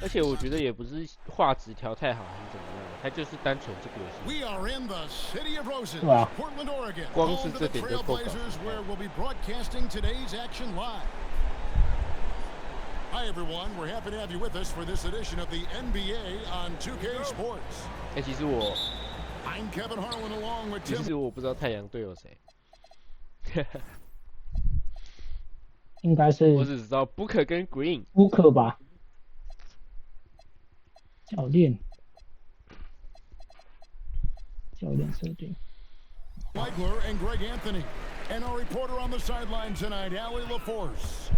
而且我觉得也不是画质调太好还是怎么样，它就是单纯这个游戏。We are in the city of roses, 对啊， Portland, Oregon. 光是 Home to 这 the 点就够搞。 Trailblazers, where we'll be broadcasting today's action live. Hi everyone, we're happy to have you with us for this edition of the NBA on 2K Sports. 其实我 I'm Kevin Harlan along with 其 Tim. 实我不知道太阳队有谁，应该是我只知道 Booker 跟 Green。乌克吧，教练设定。 Flagler and Greg Anthony. And our reporter on the sideline tonight, Allie LaForce.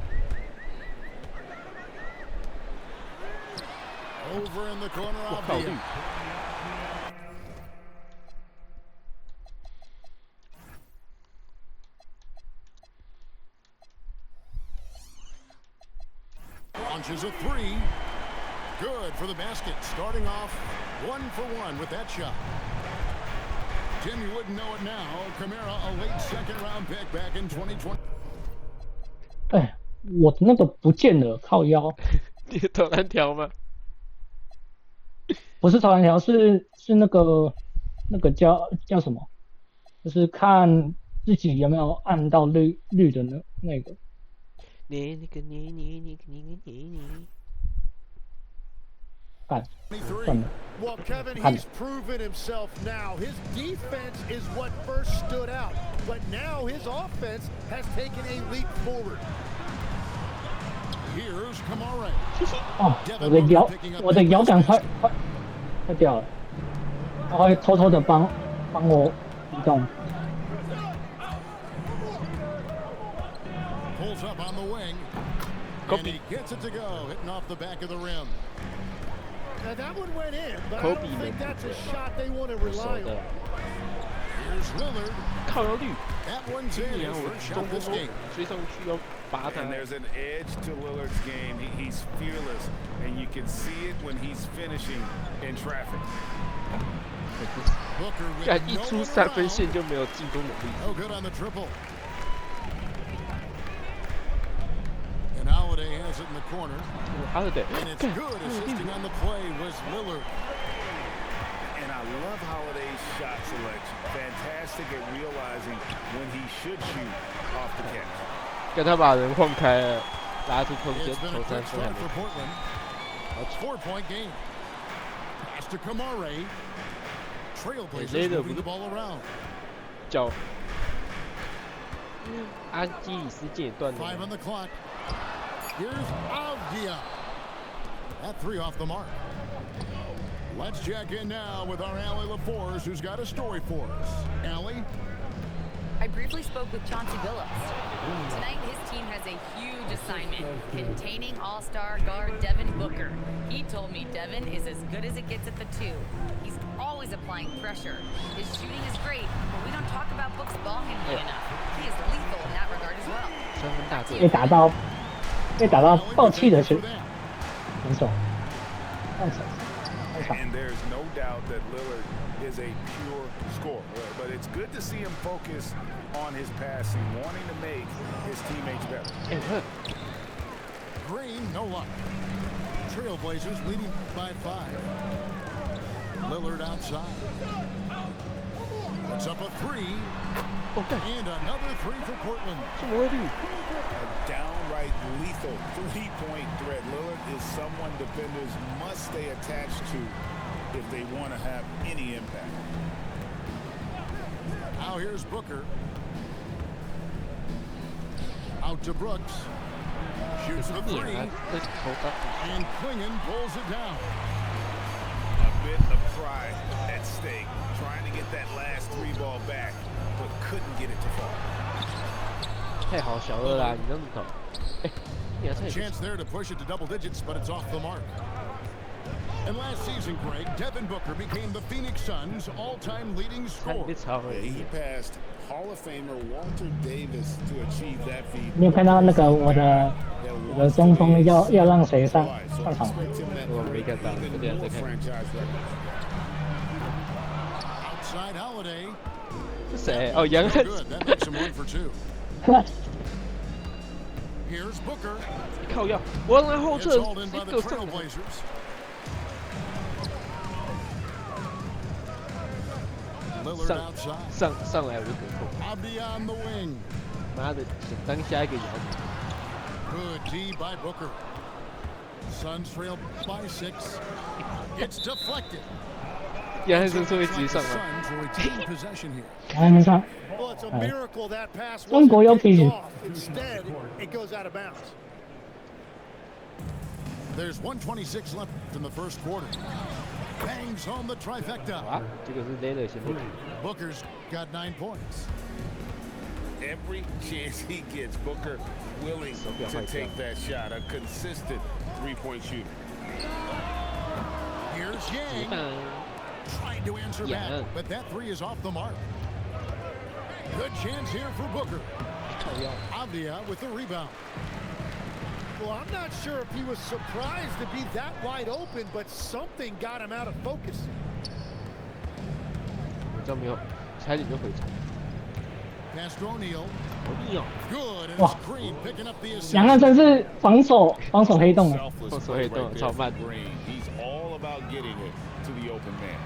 Over in the corner 我 of 靠 the 绿， launches a three. Good for the basket. Starting off 1 for 1 with that shot. Tim, you wouldn't know it now. Kamara, a late second-round pick back in 2020. 哎，我的那个不见了，靠腰，你的投篮条吗？不是投篮条，是那个叫什么？就是看自己有没有按到绿的那个。你干， 23. 算了， Well, Kevin, 看 he's proven himself now. His defense is what first stood out, but now his offense has taken a leap forward. Here's Kamara. 哦，我的摇杆快掉了，他会偷偷的帮我移动。 Pulls up on the wing. And he gets it to go, hitting off the back of the rim. Now that one went in, but I Kobe don't think man. that's a shot they want to 手 rely 的 on. Here's Lillard. 靠腰绿， That one's in. 你 His 看我 first 中 shot 锋 this game. 追上去要拔他 And。there's an edge to Lillard's game. He's fearless, and you can see it when he's finishing in traffic. Booker 干 with 一 no 出 one 三分 around. 线就没有进攻能力。 No good on the triple. And Holiday has it in the corner. 哈勒得， And it's good. Assisting on the play was Lillard. And I love Holiday's shot selection. Fantastic at realizing when he should shoot off the catch. 跟他把人晃开了，拉出空间 It's been 投 a 三 quick 分还 start 没 for Portland. A 4-point game. Pass to Kamara. Trailblazers moving the ball around. 叫阿基里斯腱也断 5 on 了， the clock. Here's Avdia. That three off the mark. Let's check in now with our Allie LaForce, who's got a story for us. Allie? I briefly spoke with Chauncey Billups. Tonight, his team has a huge assignment, containing all-star guard Devin Booker. He told me Devin is as good as it gets at the two. He's always applying pressure. His shooting is great, but we don't talk about Book's ball handling enough. He is lethal in that regard as well. 三分大队。被打到爆气的 Thank you 选 for that. 手，太惨。 And there's no doubt that Lillard is a pure scorer. But it's good to see him focus on his passing, wanting to make his teammates better. 哎，我 Green, no luck. Trailblazers leading by 5. Lillard outside. Puts up a three. 哦干， And another three for Portland. 这么会绿？ A downright lethal three-point threat. Lillard is someone defenders must stay attached to if they want to have any impact. Now here's Booker. Out to Brooks. Shoots the 你 three. 啊，这投到 And Klingon pulls it down. A bit of pride at stake, trying to get that last three ball back, but couldn't get it to fall. 太好小了啦，你这样子投，哎，你还差点 Chance there to push it to double digits, but it's off the mark. And last season, Greg, Devin Booker became the Phoenix Suns' all-time leading 差点 scorer. 被超而 He 已。 passed Hall of Famer Walter Davis to achieve that feat. 你有看到那个我的中锋要让谁上场？ 我没看到，我等下再看。 Franchise record. Outside Holiday. 是谁？哦，杨 No 汉 good. That makes him 1 for 2. Here's Booker. 靠腰，我让他后 It's 撤， hauled in 谁 by 给 the 我上来？ Trailblazers. Lillard 上 outside. 上来我就给扣， Avdia on the wing. 妈的，想当下一个姚明。 Good D by Booker. Suns trail by 6. It's deflected. 第二次是会直接 The 上吗？ Suns will retain possession here. 他们上 Well, it's a miracle that pass 中国 wasn't 要 picked 批 off. Instead, it goes out of bounds. There's 126 left in the first quarter. Bangs home the trifecta. 啊，这个是 Lillard 先被 Booker's got 9 points. Every chance he gets, Booker willing to take that shot. A consistent three-point shooter. Here's Yang. 嗯 Trying to answer Yeah. back, but that 3 is off the mark. Good chance here for Booker. 靠腰。 Avdia with the rebound. Well, I'm not sure if he was surprised to be that wide open, but something got him out of focus. 我知道没有，差点就回场。 Pass to O'Neal. 好硬哦， Good. And Wow. it's Green picking up the 杨岸 assist. 真是防守黑洞啊！ Selfless Oh, so play he don't- right there so from bad. Green. He's all about getting it to the open man.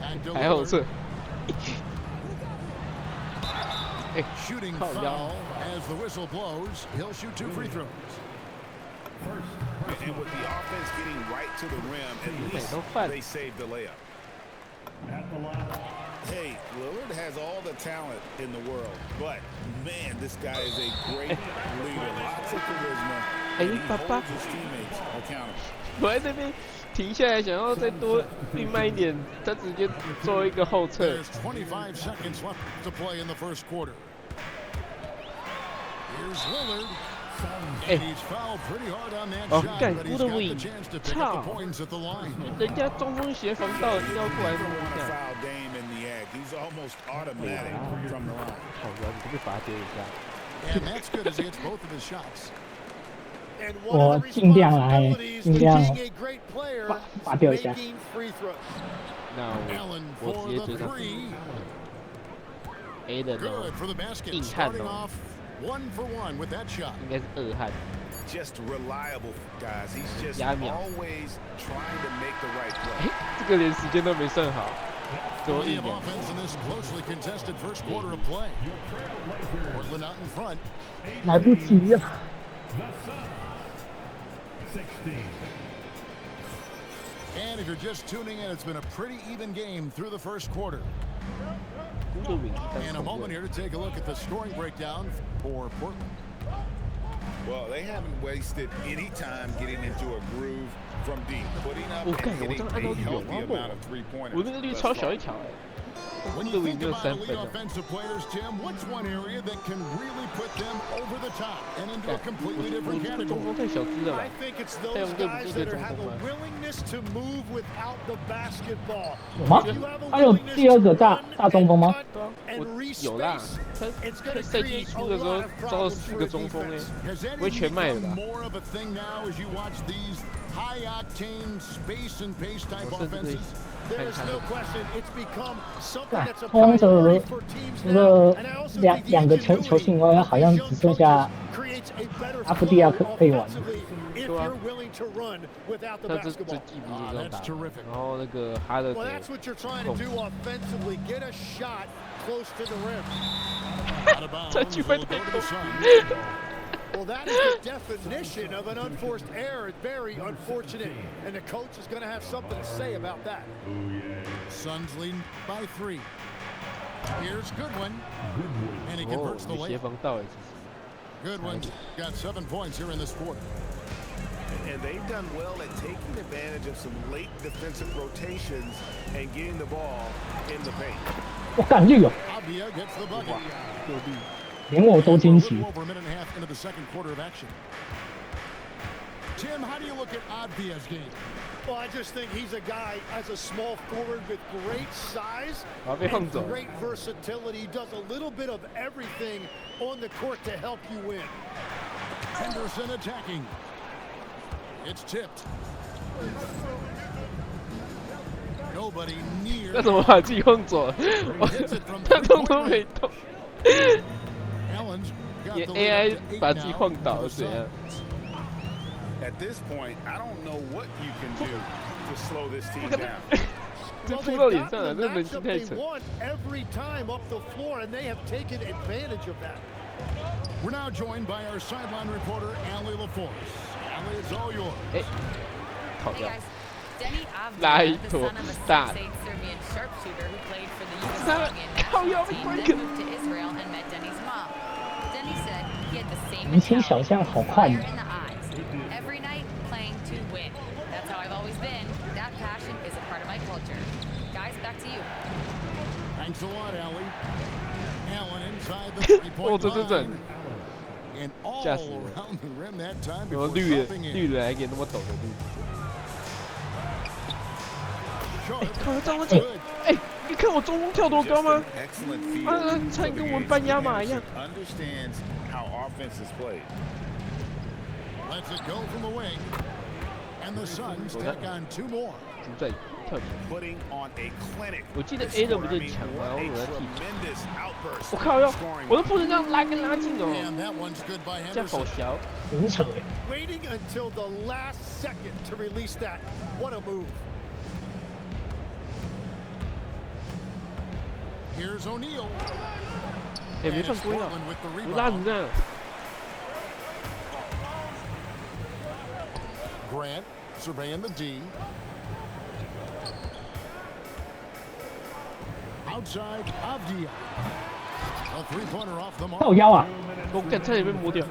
And 还后 Lillard. 撤。 Shooting Oh, yeah. foul as the whistle blows. He'll shoot 2 free throws. And with the offense getting right to the rim, at least no fun. they saved the layup. Hey, Lillard has all the talent in the world, but man, this guy is a great leader. Lots of charisma, and he Papa. holds his teammates accountable. 我在那边停下来，想要再多运慢一点，他直接做一个后撤。 There's 25 seconds left to play in the first quarter. Here's Lillard. And he's fouled pretty hard on that Oh, shot, God, but he's what a got the wing. chance to pick up Ciao. the points at the line. 人家中锋协防到要过来弄 On 一 the 下。 foul game in the act, he's almost automatic from the line. 靠腰，你可不可以罚丢一下？ And that's good as he hits both of his shots. And one of the 尽量来， responsibilities 尽 of 量 being a great player, 罚掉一下。 making free throws. 那 Allen 我 for 直接 the 追上 three. A 的呢， Good for the basket. 硬汉 Starting 哦， off 1 for 1 with that shot. 应该是二汉。 Just reliable, guys. He's just Yeah, I mean- always trying to make the right 哎 play.，这个连时间都没算好，多 Plenty 硬 of 啊！ offense in this closely contested first quarter of play. Portland out in front. 来不及了。 And if you're just tuning in, it's been a pretty even game through the first quarter. 孤的尾单 In a moment here to take a look at the scoring breakdown for Portland. Well, they haven't wasted any time getting into a groove from deep, putting up Oh, and God, hitting 我这样按到 a 底有 healthy 吗？ amount of three-pointers. 我那个率 thus 超小 far. 一条哎， When 这 you 个 think 没有 about 三 elite 分的。 offensive players, Tim, what's one area that can really put them over the top and into a completely 我 different 这个中 category? 锋太小资了吧 I？think it's 还有 those 对不 guys 对 that 对 are, have 中锋 a 吗？ willingness to move without the basketball. 有吗 If you have a 还有 willingness 第二个 to 大 run 大中锋吗？ and cut 对啊， and 我 respace, 有啦，他 it's 他 gonna 赛季 create 初 a 的时候 lot of 招了 problems 4 for 个 a 中锋哎 Has，that 不会 even 全卖了 become 吧？ more of a thing now as you watch these high-octane space and pace type 我甚至可以 offenses? 看 There's 看 no question. It's become something that's a 通着 priority for teams 这 now. 个 And I also 两 think the 两个球 ingenuity 星，我好像 of 只 these 剩 young 下 coaches creates a better 阿夫利亚 flow 可以玩。 offensively if 对啊 you're willing to run without the 他这 basketball. 季不是这样打 That's terrific.，然后那个哈勒德 Well, that's what you're trying to do offensively. Get a shot close to the rim. Out of bounds. 这句话 It'll 太 go to 多 the。Suns. Well, that is the definition of an unforced error. It's very unfortunate, and the coach is going to have something to say about that. Suns leading by 3. Here's Goodwin. And he 哦 converts，the 没协 layup. 防到哎，其实 Goodwin got 7 points here in this quarter. And they've done well at taking advantage of some late defensive rotations and getting the ball in the paint. 我感觉有， Avdia gets the bucket. 就地连我都 We're a 惊奇 little。over a minute and a half into the second quarter of action. Tim, how do you look at Avdia's game? Well, I just think he's a guy as a small forward with great size 然后被放 and 走， great versatility. He does a little bit of everything on the court to help you win. Henderson attacking. It's tipped. Nobody near. 那怎么把自己放走了？我他动都没动。got 也 the lead AI up to 8把自己 now 晃 for 倒 the 了怎样？ Suns. At this point, I don't know what you can do to slow this team 不可能 down.，这 Well, 扑 they've 到脸 gotten 上了， the 这人 matchup 心太 they 蠢。 want every time up the floor, and they have taken advantage of that. We're now joined by our sideline reporter, Allie LaForce. Allie, it's all yours. 哎，靠 Hey 掉！ guys, Denny Avdia, the Laito, son of a stop. 6'8" Serbian sharpshooter who played for the Stop. Yugoslavian靠腰 national team, 快 then 点 moved to Israel and met Denny's mom. Denny said he had the same 年轻小 mentality, 将好快 fire 呀！ in the eyes. Every night playing to win. That's how I've always been. That passion is a part of my culture. Guys, back to you. Thanks a lot, Allie. Allen inside the 哦， 3-point 这真准 line. And all 吓死人！ around the rim that time 怎么 before 绿 dropping 的 in. 绿的还给那么陡的绿？ Sharp. 哎，靠，这么近！ Good. 哎，你看我中锋跳多高 Just 吗 an？excellent field 差点 for 跟 the 我们 game. 班亚马一样。 Understands how offense is played. Lets it go from the wing. And the Suns tack on 2 more. 主宰跳起， Putting on a clinic. 我记得 This A 的 score, 不 I 是 mean, 强吗？ what 我 a 以为他踢。 tremendous outburst 我靠哟 scoring！我都不能这样拉跟拉近哦， And that one's good by 这样好 Henderson. 小。很扯哎！ Waiting until the last second to release that. What a move. Here's O'Neal. 哎， And 没犯 it's 规啊！ Portland with the 我拉成 rebound. 这样， Grant surveying the D. Outside Avdia. A 3-pointer off the 靠 mark. 腰啊！我干差点被摸掉。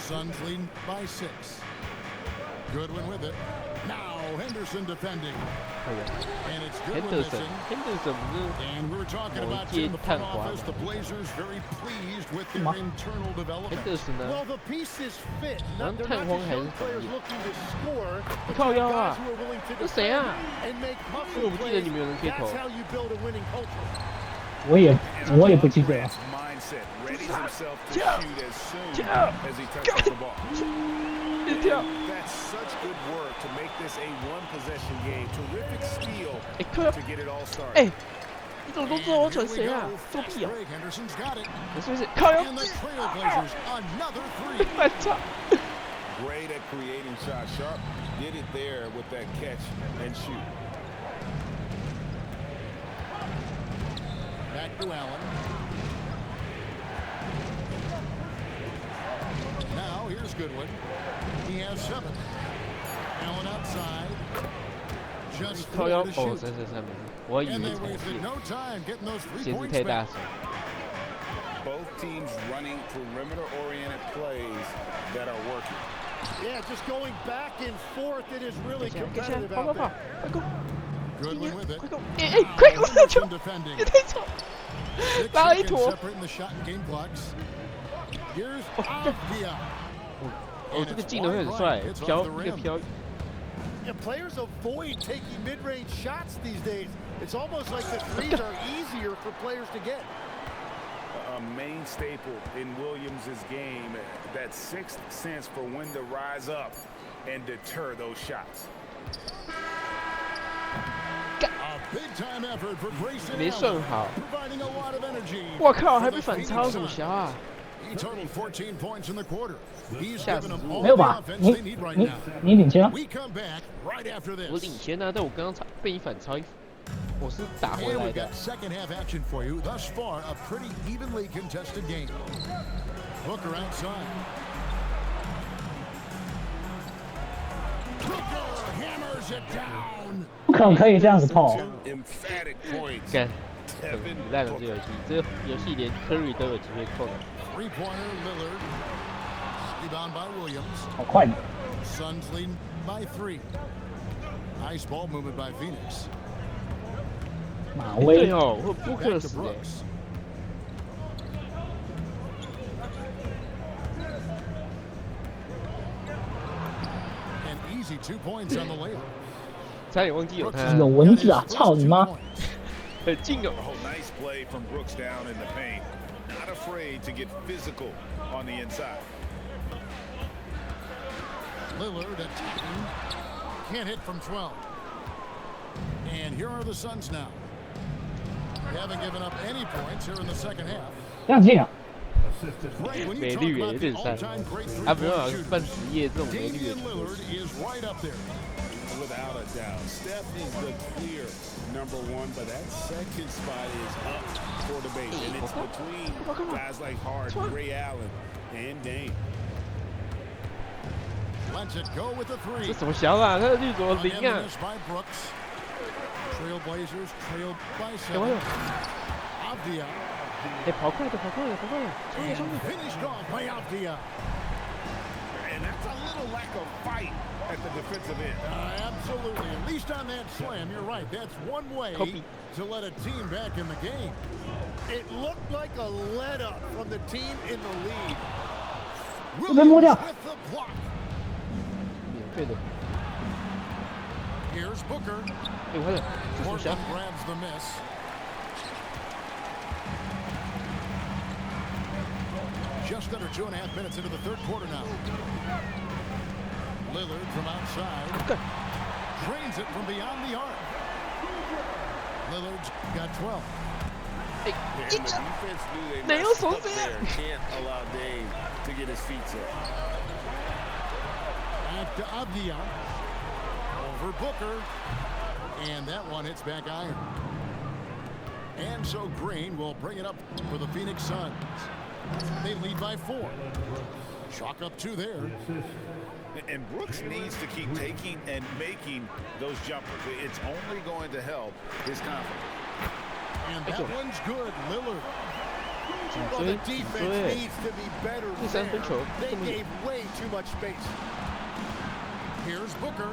Suns lead by 6. Goodwin with it. Now Henderson defending. 哎呀 And it's Goodwin missing. ，Henderson 不是 And we were talking about接 in the front 探滑 office, the Blazers very pleased with their 吗？ internal development. Henderson 呢？ Well, the pieces fit. None They're not Tan Huang just has young it. players looking to score, but 靠 they're 腰啊 guys！who are willing to 这谁 defend 啊？ and make 我 hustle 不记得 plays. 你们有人可以投 That's。how you build a winning culture. 我也不记得了。 Grant's mindset readies himself to Yeah. shoot as soon Yeah. as he touches the ball. 一跳， That's such good work to make this a one-possession game. Terrific steal 哎靠腰， to get it all started. 哎，你怎么都知道我 And 传 here we 谁啊 go. 作 Fast 弊啊！ break. Henderson's got it. 我是不是靠腰 And the Trailblazers another 被 3. 反超？ Great at creating shots. Sharp did it there with that catch and shoot. Back to Allen. Now here's Goodwin. He has 7. Allen outside. Just 靠 4腰 to 哦， shoot. 3我还以 And 为 they 重 wasted 建， no time getting those 3节奏 points 太大 back. 声。 Both teams running perimeter-oriented plays that are working. Yeah, just going back and forth. It is really 跟下， competitive 跑跑 out 跑 there.，快攻！ Goodwin with it. 快攻！哎哎，快攻那球 Henderson！defending. 也太吵， 6拉了一 seconds 坨。 separating the shot and game clocks. Here's 哦， Avdia. 哦，这个技能会很帅，飘一个飘。 And players avoid taking mid-range shots these days. It's almost like the threes are easier for players to get. A main staple in Williams' game, that sixth sense for when to rise up and deter those shots. A big-time effort for Grayson 没算 Allen, 好。 providing a lot of energy. 我靠，还 for 被 the 反 Phoenix 超，怎么 Suns. 小啊？ He totaled 14 points in the quarter. He's 吓 given 死 them 我 all 没有 the 吧？ offense 你 they need right 你 now. 你领先啊？ We come back right after 我 this. 领先啊，但我刚刚被你反超，我是打回 And 来 we've 的 got。second half action for you. Thus far, a pretty evenly contested game. Booker outside. Booker hammers it down. 不可能可以这样子碰。 Two emphatic points. 干，很 Kevin 烂的这游戏，这个游戏连 Curry 都有机会扣的。 Three-pointer Lillard. Rebound by Williams. 好快的， Suns leading by 3. Nice ball movement by Phoenix. 马威对哦，我 Booker Back to 死哎。 Brooks. An easy 2 points on the layup. 差点忘记有他，有蚊子啊！操你妈！很近哦。 Oh, nice play from Brooks down in the paint. Not afraid to get physical on the inside. Lillard at 10. Can't hit from 12. And here are the Suns now. They haven't given up any points here in the second half. 这样近啊！ Greg, when 美 you talk 绿也 about 有 the 点sad， all-time great 他没办 three-point 法 shooters, 办职业这种美绿的 Damian 球员。 Lillard is right up there. Without a doubt. Steph is the clear #1, but that second spot is up for debate. And it's between guys like Harden, Ray Allen, and Dame. Lets it go with the 这 three. 什么想法？他的绿怎么零 Again, 啊？ missed by Brooks. Trailblazers trailed by 哎，我 7. 有， Avdia 哎，跑快点，跑快点，跑快点，冲你冲 and 你！ finished off by Avdia. And that's a little lack of fight at the defensive end. Absolutely. At least on that slam, you're right. That's one way Kobe. to let a team back in the game. It looked like a let up from the team in the lead. 被摸掉。 Williams with the block. 免费的， Here's Booker. 哎，快点，这什么想 Portland？grabs the miss. Just under 2.5 minutes into the third quarter now. Lillard from outside. Drains it from beyond the arc. Lillard's got 12. Eh, And the defense knew they 没有 messed 手 up 这样 there. Can't allow Dame to get his feet set. Back to Avdia. Over Booker. And that one hits back iron. And so Green will bring it up for the Phoenix Suns. They lead by 4. Chalk up 2 there. And Brooks needs to keep taking and making those jumpers. It's only going to help his confidence. And that one's good. Lillard. Well, the defense needs to be better This has been there. choked. They gave way too much space. Here's Booker.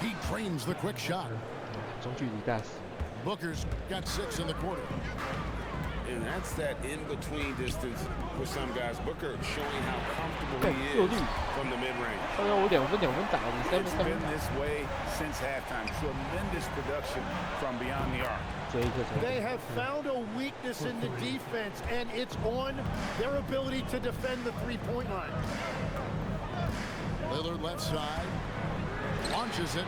He drains the quick shot. 中距离大师， Booker's got 6 in the quarter. And that's that in-between distance for some guys. Booker showing how comfortable he Good. is from the mid-range. 刚刚我2分打，你3 It's 分 been this way since halftime. Tremendous production from beyond the arc. 追一个球。 They have found a weakness in the defense, and it's on their ability to defend the three-point line. Lillard left side. Launches it.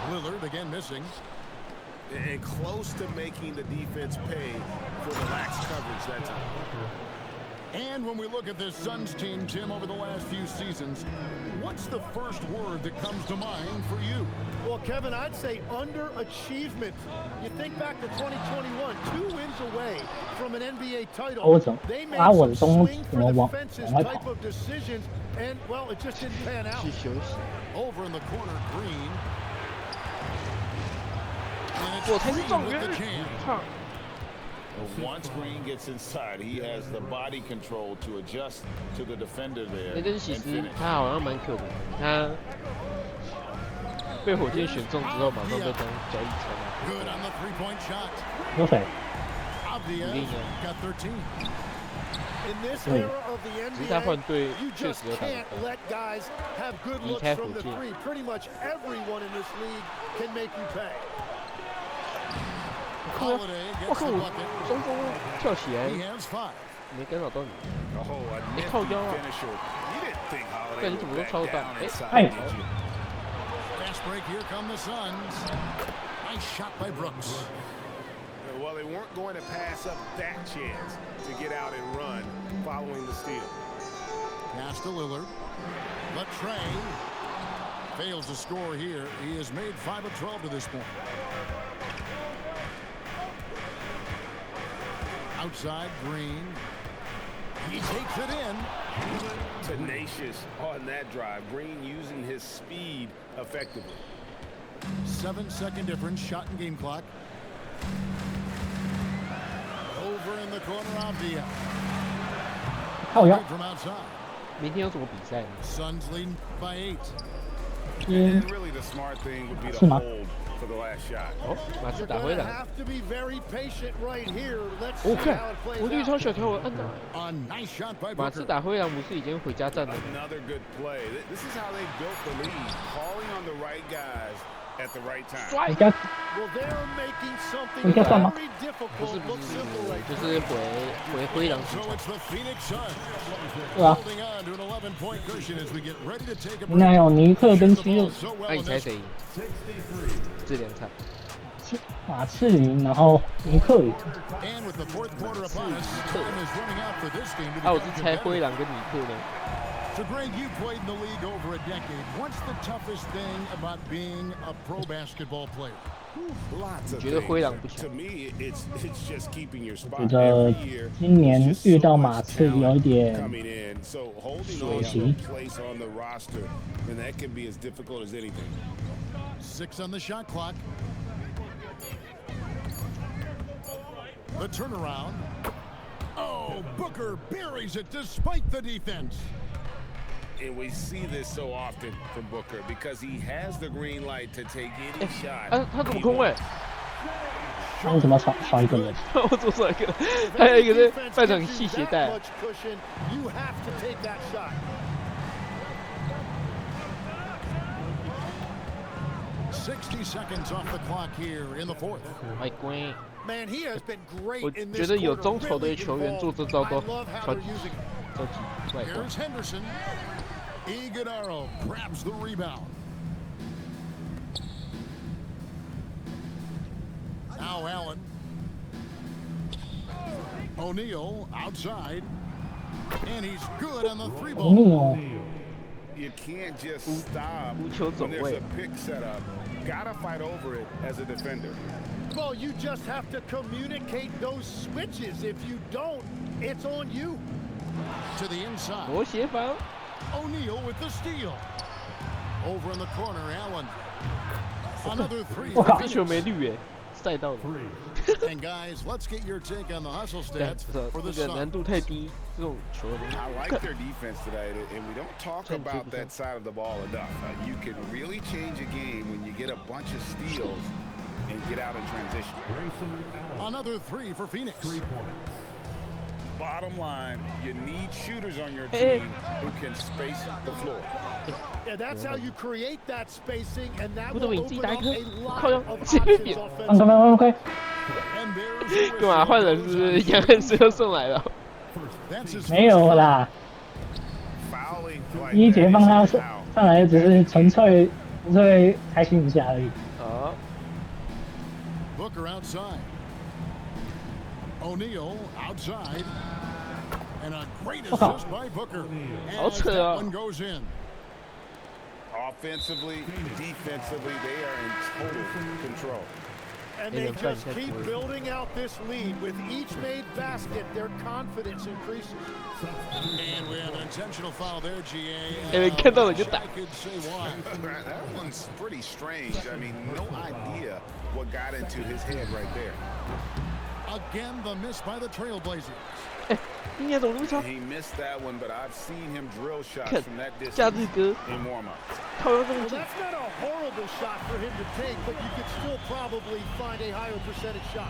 Lillard again missing. And close to making the defense pay for the lax coverage that time. And when we look at this Suns team, Tim, over the last few seasons, what's the first word that comes to mind for you? Well, Kevin, I'd say underachievement. You think back to 2021, 2 wins away from an NBA title. 欧总 They made 把我 some 的东西 swing 怎 for 么 the 往 fences 外 type 跑？ of decisions, and, well, it just didn't pan out. 去休息。 Over in the corner, Green. And 我 it's 才是 Green 状 with 元 the！jam. 操！ Once Green gets inside, he has the body control to adjust to the defender there 那 and 但是其实 finish. 他好像蛮可怜的，他被火箭选中之后，马上被当交易车嘛。 Good on the three-point shot. 有谁？ Avdia Lillard. got 13. In this Wait. era of the 其实他换 NBA, 队 you 确 just 实有打得 can't 到。 let guys have good He looks has from the to. three. Pretty much everyone in this league can make you pay. Holiday 我 gets 靠， the 我 bucket. 中锋跳起来 He has 5. 没干扰到你。 Oh, a nifty靠腰啊。 finisher. You didn't think 干 Holiday 你怎么 would 都 back 超到？ down 哎， inside, 哎 did you? Fast break, here come the Suns. Nice shot by Brooks. Well, they weren't going to pass up that chance to get out and run following the steal. Pass to Lillard. Latrey fails to score here. He has made 5 of 12 to this point. Outside, Green. He takes it in. Tenacious on that drive. Green using his speed effectively. 7-second difference, shot and game clock. Over in the corner, Avdia. 靠腰 Good。from outside. 明天有什么比赛呢？ Suns leading by 8. 嗯 And，really the smart thing would be to 是吗？ hold for the last shot. 哦，马刺 You're 打 going 回 to 来。 have to be very patient right here. Let's 我 see 看 how it 我 plays 绿 out. 超小条，我按到。 A nice shot by 马刺 Booker. 打灰狼不是已经回家站了吗？ Another good play. This is how they built the lead, calling on the right guys at the right time. 摔回！家 Well, they're making something 回家算吗？ very 不是 difficult 不 look 是 simple right 就是回灰狼主 So 场。 it's the Phoenix Suns 对啊， holding on to an 11-point cushion as we get ready to take a 应该 break. 有尼克跟 Shooting the 七六 ball so well 那你 in 猜 this 谁赢？这两场马刺赢，然后尼克赢。 And with the fourth quarter upon us, time is running out for this game to 啊，我 become 是猜灰 competitive. 狼跟尼克的。 So, Greg, you played in the league over a decade. What's the toughest thing about being a pro basketball player? Lots of 觉得灰狼不 things. 强 To me, it's just keeping your 觉 spot 得 every year. 今年 There's just 遇 so 到 much 马刺有一 talent 点 coming in, so holding 可 on to 惜 a place on the roster, and that can be as difficult as anything. 6 on the shot clock. The turnaround. Oh, Booker buries it despite the defense. And we see this so often from Booker because he has the green light to take any shot. 他怎么空位？他为什么少一个人？我左手一个， If 还有 any 一个是 defense 半场 gives 系 you 鞋 that 带。 much cushion, you have to take that shot. 60 seconds off the clock here in the fourth. 哎龟， Man, he has been 我 great in 觉 this 得有 quarter. 中球队 Really 球员做 involved. 这招 I 都 love how 超 they're 级 using it. 超级外挂。 Here's Henderson. Iguodaro grabs the rebound. Now Allen. O'Neal outside. And he's good on the three 尼 ball. 哦， You can't just stop 无球走 when there's 位 a。pick set up. Gotta fight over it as a defender. Well, you just have to communicate those switches. If you don't, it's on you. To the inside. 魔协防， O'Neal with the steal. Over in the corner, Allen. Another three. 我靠这球没绿耶，赛道的。 And guys, let's get your take on the hustle 对， stats 这 for the 个难 Suns. 度太低，这种球 I like their defense today, and we don't talk Change about it. that side of the ball enough. You can really change a game when you get a bunch of steals and get out in transition. Another three for Phoenix. Bottom line, you need shooters on your Hey. team who can space the floor. And that's how you create that spacing, and that 不 will 得你自己 open 打一 up 颗 a，靠 lot 腰 of 这边 options 点， 看 offensively. 看看， And there's the 干嘛 whistle 换人 goes 是不是 on. 杨恩斯又送来了？ That's his 没有 first 啦， Fouling 第一 like 节 that 放 is 他 a 上 foul. 上来只是纯粹开心一下而已。好， Booker outside. O'Neal outside. And a great assist by Booker. As that one goes in. Offensively, defensively, they are in total control. And Hey, they I'm trying just to catch keep one. building out this lead. With each made basket, their confidence increases. And we have an intentional foul there, GA. 哎，看到了就 I 打。 could say why. That one's pretty strange. I mean, no idea what got into his head right there. Again, the miss by the Trailblazers. 今年怎么那么长？ He missed that one, but I've seen him drill shots 看 from that 假 distance 日哥 in warm-up. 靠腰这么 Well, 近， that's not a horrible shot for him to take, but you could still probably find a higher percentage shot.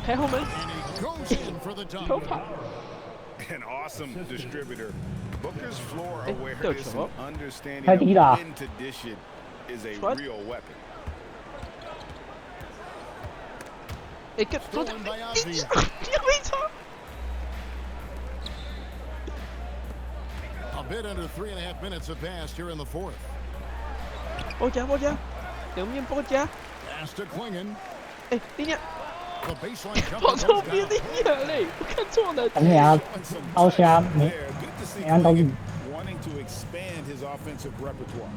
开后门， And he goes in for the 偷 dunk. 跑， An awesome distributor. Booker's floor Hey, awareness coach, and understanding Hey, of Dida. when to dish it is a What? real weapon. 哎，看左脚， Stolen by 又 Ozzy. 没超， A bit under 3.5 minutes have passed here in the fourth. 包夹，两面包夹， Pass to Klingon. 哎，林鸟， The baseline 跑 jumper 错 goes 边 down. 林鸟嘞，我看错了。反正也要 Some 刀虾 touch 没 there. Good to see 没按到 Klingon 路。 wanting to expand his offensive repertoire.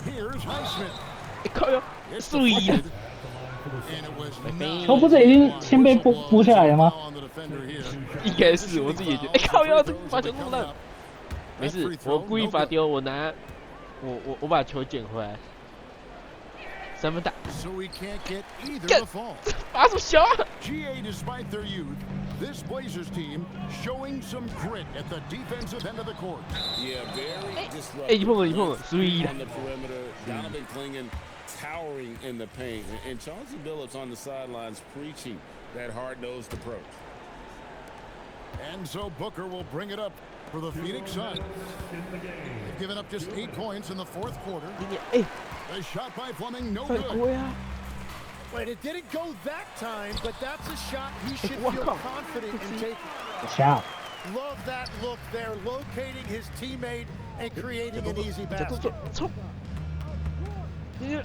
Here's Highsmith. 哎，靠腰， It's 水呀 deflected.！And it was not 球不是已经先被拨下来了吗？ on the defender here. 应该是我自己也觉得，哎，靠腰，这个罚球那么烂。没事，我故意罚丢，我拿，我把球捡回来，三分打， So we can't get either Get- to fall. 罚手小啊！ GA, despite their youth, this Blazers team showing some grit at the defensive end of the court. Yeah, very 哎， disruptive. 一碰了，水了 On。the perimeter, Donovan Klingon towering in the paint, and Chauncey Billups on the sidelines preaching that hard-nosed approach. And so Booker will bring it up for the Phoenix Suns. They've given up just 8 points in the fourth quarter. 林鸟，哎， The shot by Fleming, no 犯 good. 规啊！ Wait, it didn't go that time, but that's a shot he should Wow. feel confident in taking. 下 Love that look there, locating his teammate and creating an easy 角度 basket. 走，冲！林鸟，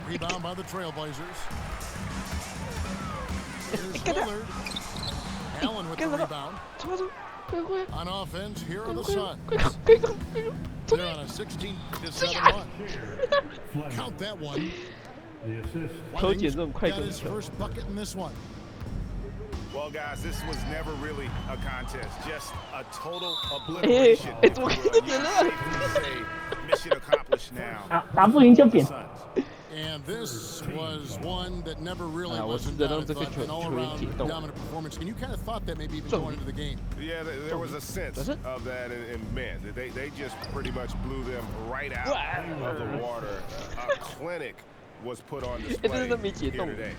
Rebound by the Trailblazers. Here's Lillard. Allen with the rebound. 冲冲，快快 On offense, here are 快 the 快 Suns. 快快快快！ They're on a 16-7 run. Count that one. 偷捡这种快 Got 攻 his 球， first bucket in this one. Well, guys, this was never really a contest, just a total obliteration. Hey, it's okay to You can safely say mission accomplished now. 打不赢就扁。 Suns. And this was one that never really 我 wasn't 试着 done. 让 I 这个 thought 球 an 球员 all-around 解冻。 dominant performance, and you kind of thought that maybe even So- going into the game. Yeah, there was a sense Does it? of that, and man, they just pretty much blew them right out of the water. A clinic was put on display 真的没解 here 冻。 today.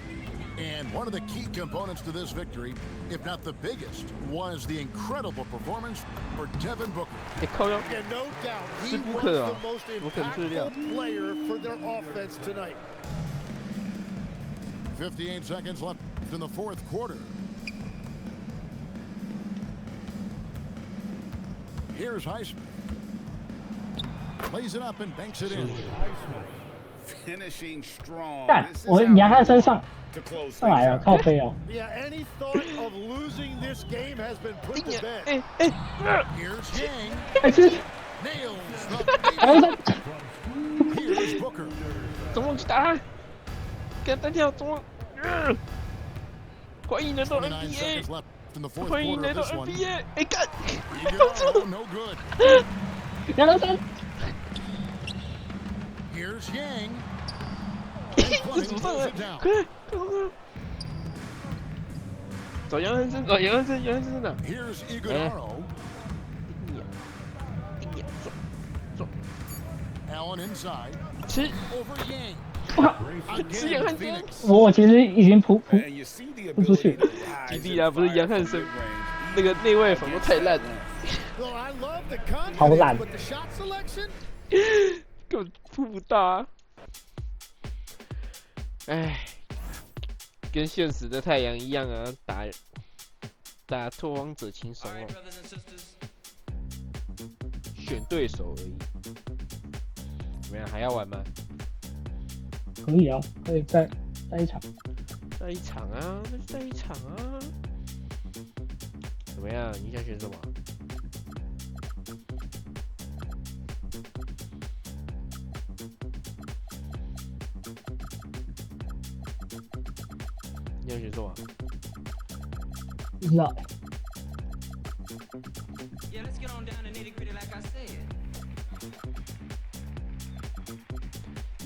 And one of the key components to this victory, if not the biggest, was the incredible performance for Devin Booker. 哎靠腰， And no doubt, he 是布 was 克啊 the most 我可能是这样。 impactful player for their offense tonight. 58 seconds left in the fourth quarter. Here's Highsmith. Plays it up and banks it in. Finishing strong. 干 This，is 我 how 杨汉身上 to close 上来 things 了， out. 靠背哦。 Yeah, any thought of losing this game has been put to bed. 哎哎， Here's Yang. 还是 Nails 还是 the Here's Booker. 中锋去打他，给他单挑中锋，快赢得到 29 NBA， seconds left in the fourth 快赢 quarter 得 of 到 this one. NBA，哎干， Iguodala, no good. 2-3， Here's Yang. 这组上来，快快快快！找杨汉生，找杨汉生，杨汉生在哪？ Here's Iguodala. 走， Allen inside. 吃 Over Yang. 吃杨 Again, 汉生， Phoenix. 我其实已经扑 And you see the 扑出去 ability。to rise 基 and 地啊，不是 fire 杨汉 from 生 mid-range. 那个内外防都太烂了， Well, I love the 好 confidence, 烂 but the shot selection. 根本扑不到啊！唉，跟现实的太阳一样啊，打拓荒者轻松哦，选对手而已。怎么样？还要玩吗？可以啊，可以再一场。再一场啊，那就再一场啊。怎么样？你想选什么？你想选什么？不知道， Yeah, let's get on down to nitty gritty like I said.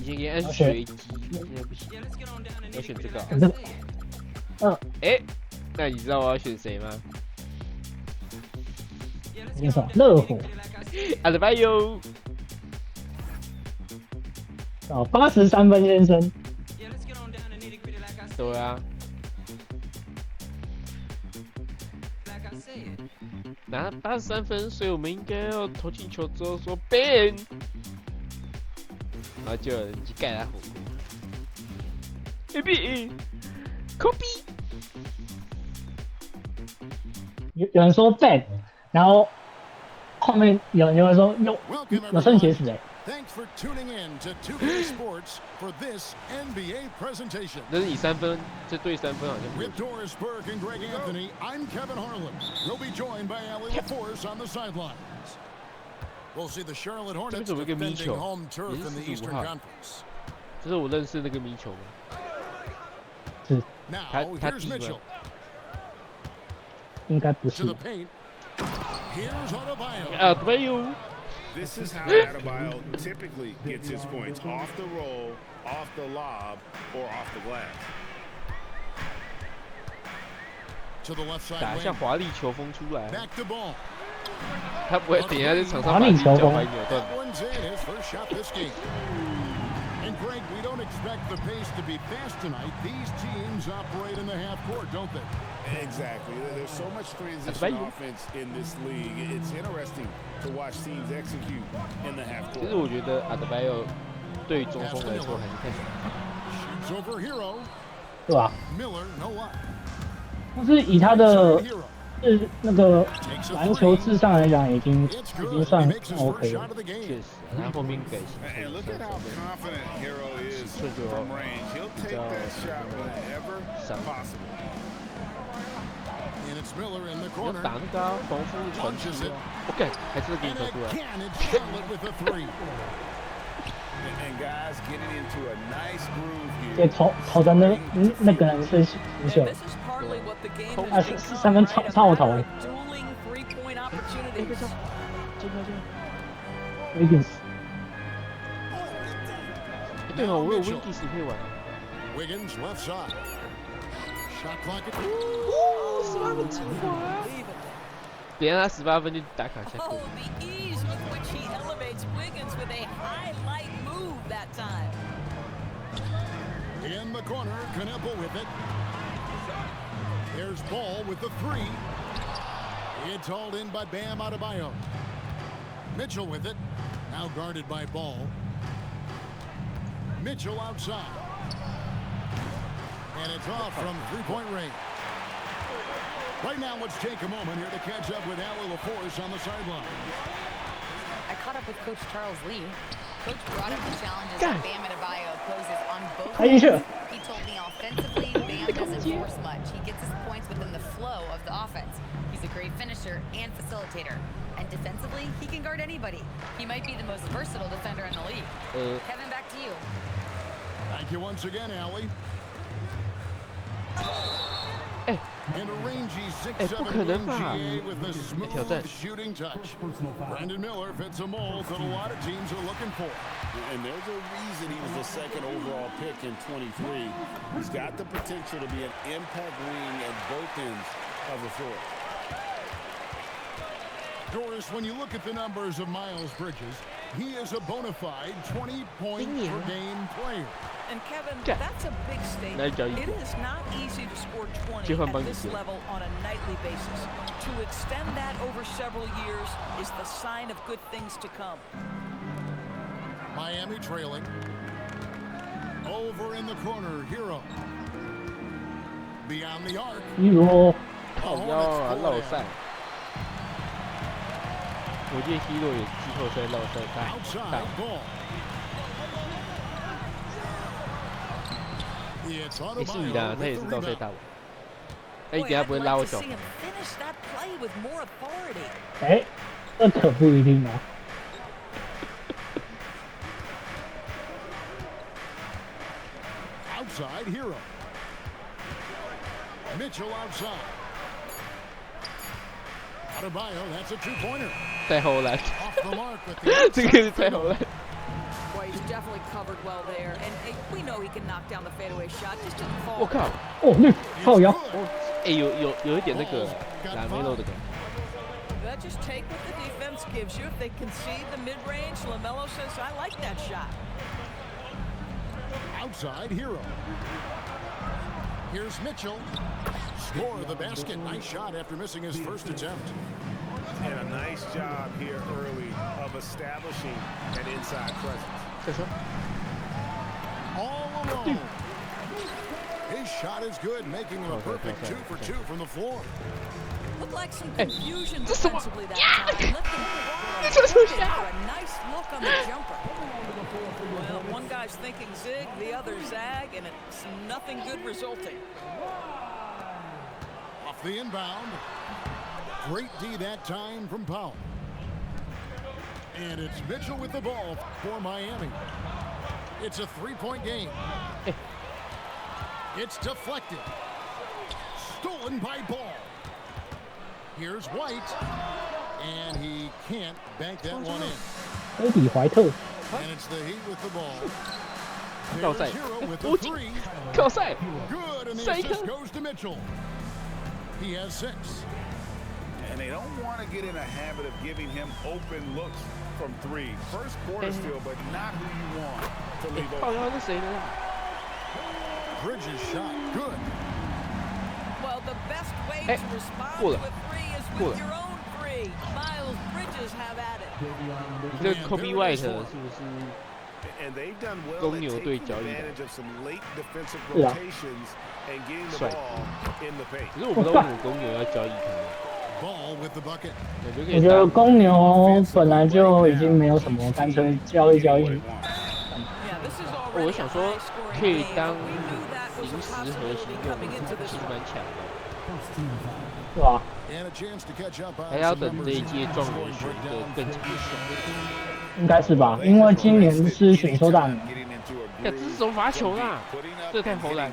以前可以按随机，现在不行。 Yeah, let's get on down to 我 nitty 选 gritty 这个啊。 like I said. 哎，那你知道我要选谁吗？ Yeah, let's 那 get 什 on 么 down 热 to 火 nitty gritty like I said. 阿德巴约。啊，83分先生， Yeah, let's get on down to nitty gritty like I said. 对啊， Like I said. 拿83分，所以我们应该要投进球之后说 ban，然后就有人去盖他火锅。AB Kobe，有人说 bad，然后后面有人说有 Welcome 有剩鞋 everyone. 子哎， Thanks for tuning in to 2K Sports for this NBA presentation. 但是你3分，这对3分好像没有 With Doris Burke and Greg Anthony, I'm Kevin Harlan. We'll be joined by Allie LaForce on the sidelines. We'll see the Charlotte Hornets 这边怎么有个迷 defending 球？ home turf 也是 in the 15 Eastern 号。 Conference. 这是我认识那个迷球吗？是 Now, Pat- here's Pat Mitchell 应该不 to 是 the。paint. Here's Adebayo. 阿德巴约， This is how Adebayo typically gets his points, off the roll, off the lob, or off the glass. To the left 打 side 一下 wing. 华丽球风出来， Back to ball. 他不会等一下在场上华把自己丽球风脚踝扭断 That。one's in. His first shot this game. And Greg, we don't expect the pace to be fast tonight. These teams operate in the half court, don't they? Exactly. There's so much transition Adebayo. offense in this league. It's interesting to watch teams execute in the half 其实 court. 我觉得阿德巴约对于中锋来说还是太小。 Shoots over Hero. 对吧？ Miller, no what? 但是以他的 Hero. 是那个 Takes a 篮球 three. 质上来讲，已经 It's 已 good. 经 He 算 makes his first OK shot 了 of。the 确 game. 实，然后后面给形 And 成 look 射 at 手 how 的 confident Hero is 这就 from range. He'll take that shot whenever 上， possible. And it's Miller in the 你要 corner. 打那个啊重复传球啊，我干，还是给你 And 得出来。 again, it's Charlotte with the three. And guys getting into a nice groove 这 here. 投的那个人是新秀， This is partly what the game 他 has 是 become, 三分 right? 超 A 投 matter 哎 of dueling three-point 哎，被 opportunities. 上，进来进来。 ，Wiggins 对哦，我有 Wiggins 可以玩。 Wiggins left side. Shot clock at 18分进滑，别让他18分就打卡下 Oh, 课。 the ease with which he elevates Wiggins with a highlight move that time. in the corner. Knueppel with it. There's Ball with the three. It's hauled in by Bam Adebayo. Mitchell with it. Now guarded by Ball. Mitchell outside. And it's off from three-point range. Right now, let's take a moment here to catch up with Allie LaForce on the sideline. I caught up with Coach Charles Lee. Coach brought up the challenges God. that Bam Adebayo poses on both Are you ends. sure? He told me offensively, Bam doesn't force much. He gets his points within the flow of the offense. He's a great finisher and facilitator. And defensively, he can guard anybody. He might be the most versatile defender in the league. Kevin, back to you. Thank you once again, Allie. Hey. And a rangy 不可能 6'7" 吧 GA with a 挑战 smooth shooting touch. Brandon Miller fits a mold that a lot of teams are looking for. And there's a reason he was the second overall pick in 23. He's got the potential to be an impact wing at both ends of the floor. Doris, when you look at the numbers of Miles Bridges, he is a bona fide 20-point-per-game player. And Kevin, Okay. that's a big statement. Now you It go. is not easy to score 20 Give him at Bungie this here. level on a nightly basis. To extend that over several years is the sign of good things to come. Miami trailing. Over in the corner, Hero. Beyond the arc. ，Hero 靠腰啊，绕赛。我记得 Hero 也季后赛绕赛大 Outside ball. It's 也是你的啊， Adebayo 他也 with 是 the 绕赛 rebound. 大王。哎，你 Boy, 等下 I'd 不会 like 拉我 to 脚 see him finish that play with more authority. 哎，这可不一定啊。 Outside Hero. Mitchell outside. Adebayo, that's a two-pointer. 太后来， Off the mark with the 这个是太后来。 Boy, he's definitely covered well there. And hey, we know he can knock down the fadeaway shot. Just didn't fall. 我靠，哦，绿靠腰， good. 哎，有一点那个拉梅洛的感觉。 But just take what the defense gives you. If they concede the mid-range, LaMelo says, I like that shot. Outside Hero. Here's Mitchell. Score the basket. Nice shot after missing his first attempt. And a nice job here early of establishing an inside presence. 再说， All alone. His shot is good, making him a perfect 2 for 2 from the floor. Looked like some confusion this is what- defensively that time. Lifted This is what- for a nice look on the jumper. Well, one guy's thinking zig, the other zag, and it's nothing good resulting. Off the inbound. Great D that time from Powell. And it's Mitchell with the ball for Miami. It's a three-point game. It's deflected. Stolen by Ball. Here's White. And he can't bank that one in. 科比怀特， And it's the Heat with the ball. 绕赛 There's Hero with 我 the 进 three. 靠赛， Good, and the Say assist go. goes to Mitchell. He has 6. And they don't want to get in a habit of giving him open looks from three. First quarter still, but not who you want to leave 靠 open. 腰是谁呢？ Bridges shot. Good. Well, the best way Hey, to respond cool. to a three is Cool. with your own three. Miles Bridges have at it. 你这 Kobe White 是不是？ And they've done well 公 at 牛队 taking 交易的。 advantage of some late defensive Yeah. rotations and getting the Sorry. ball in the paint. 可是我不知道为什么公牛要交易他。Ball with the bucket. 我觉得公牛本来就已经没有什么，干脆交易。 Yeah, this is 我 already 想 a 说 high scoring 可以 game. 当 We knew that was 临 a 时核心 possibility 用， coming into 其 this 实 one. 蛮强的。对吧？ And a chance to catch up on 还要 some 等这 numbers 一 in 届 the 状元 scoring 选一个 breakdown. 更强的选。应该是吧，因为今年是选秀大年。看这是怎么罚球啦？这太投篮，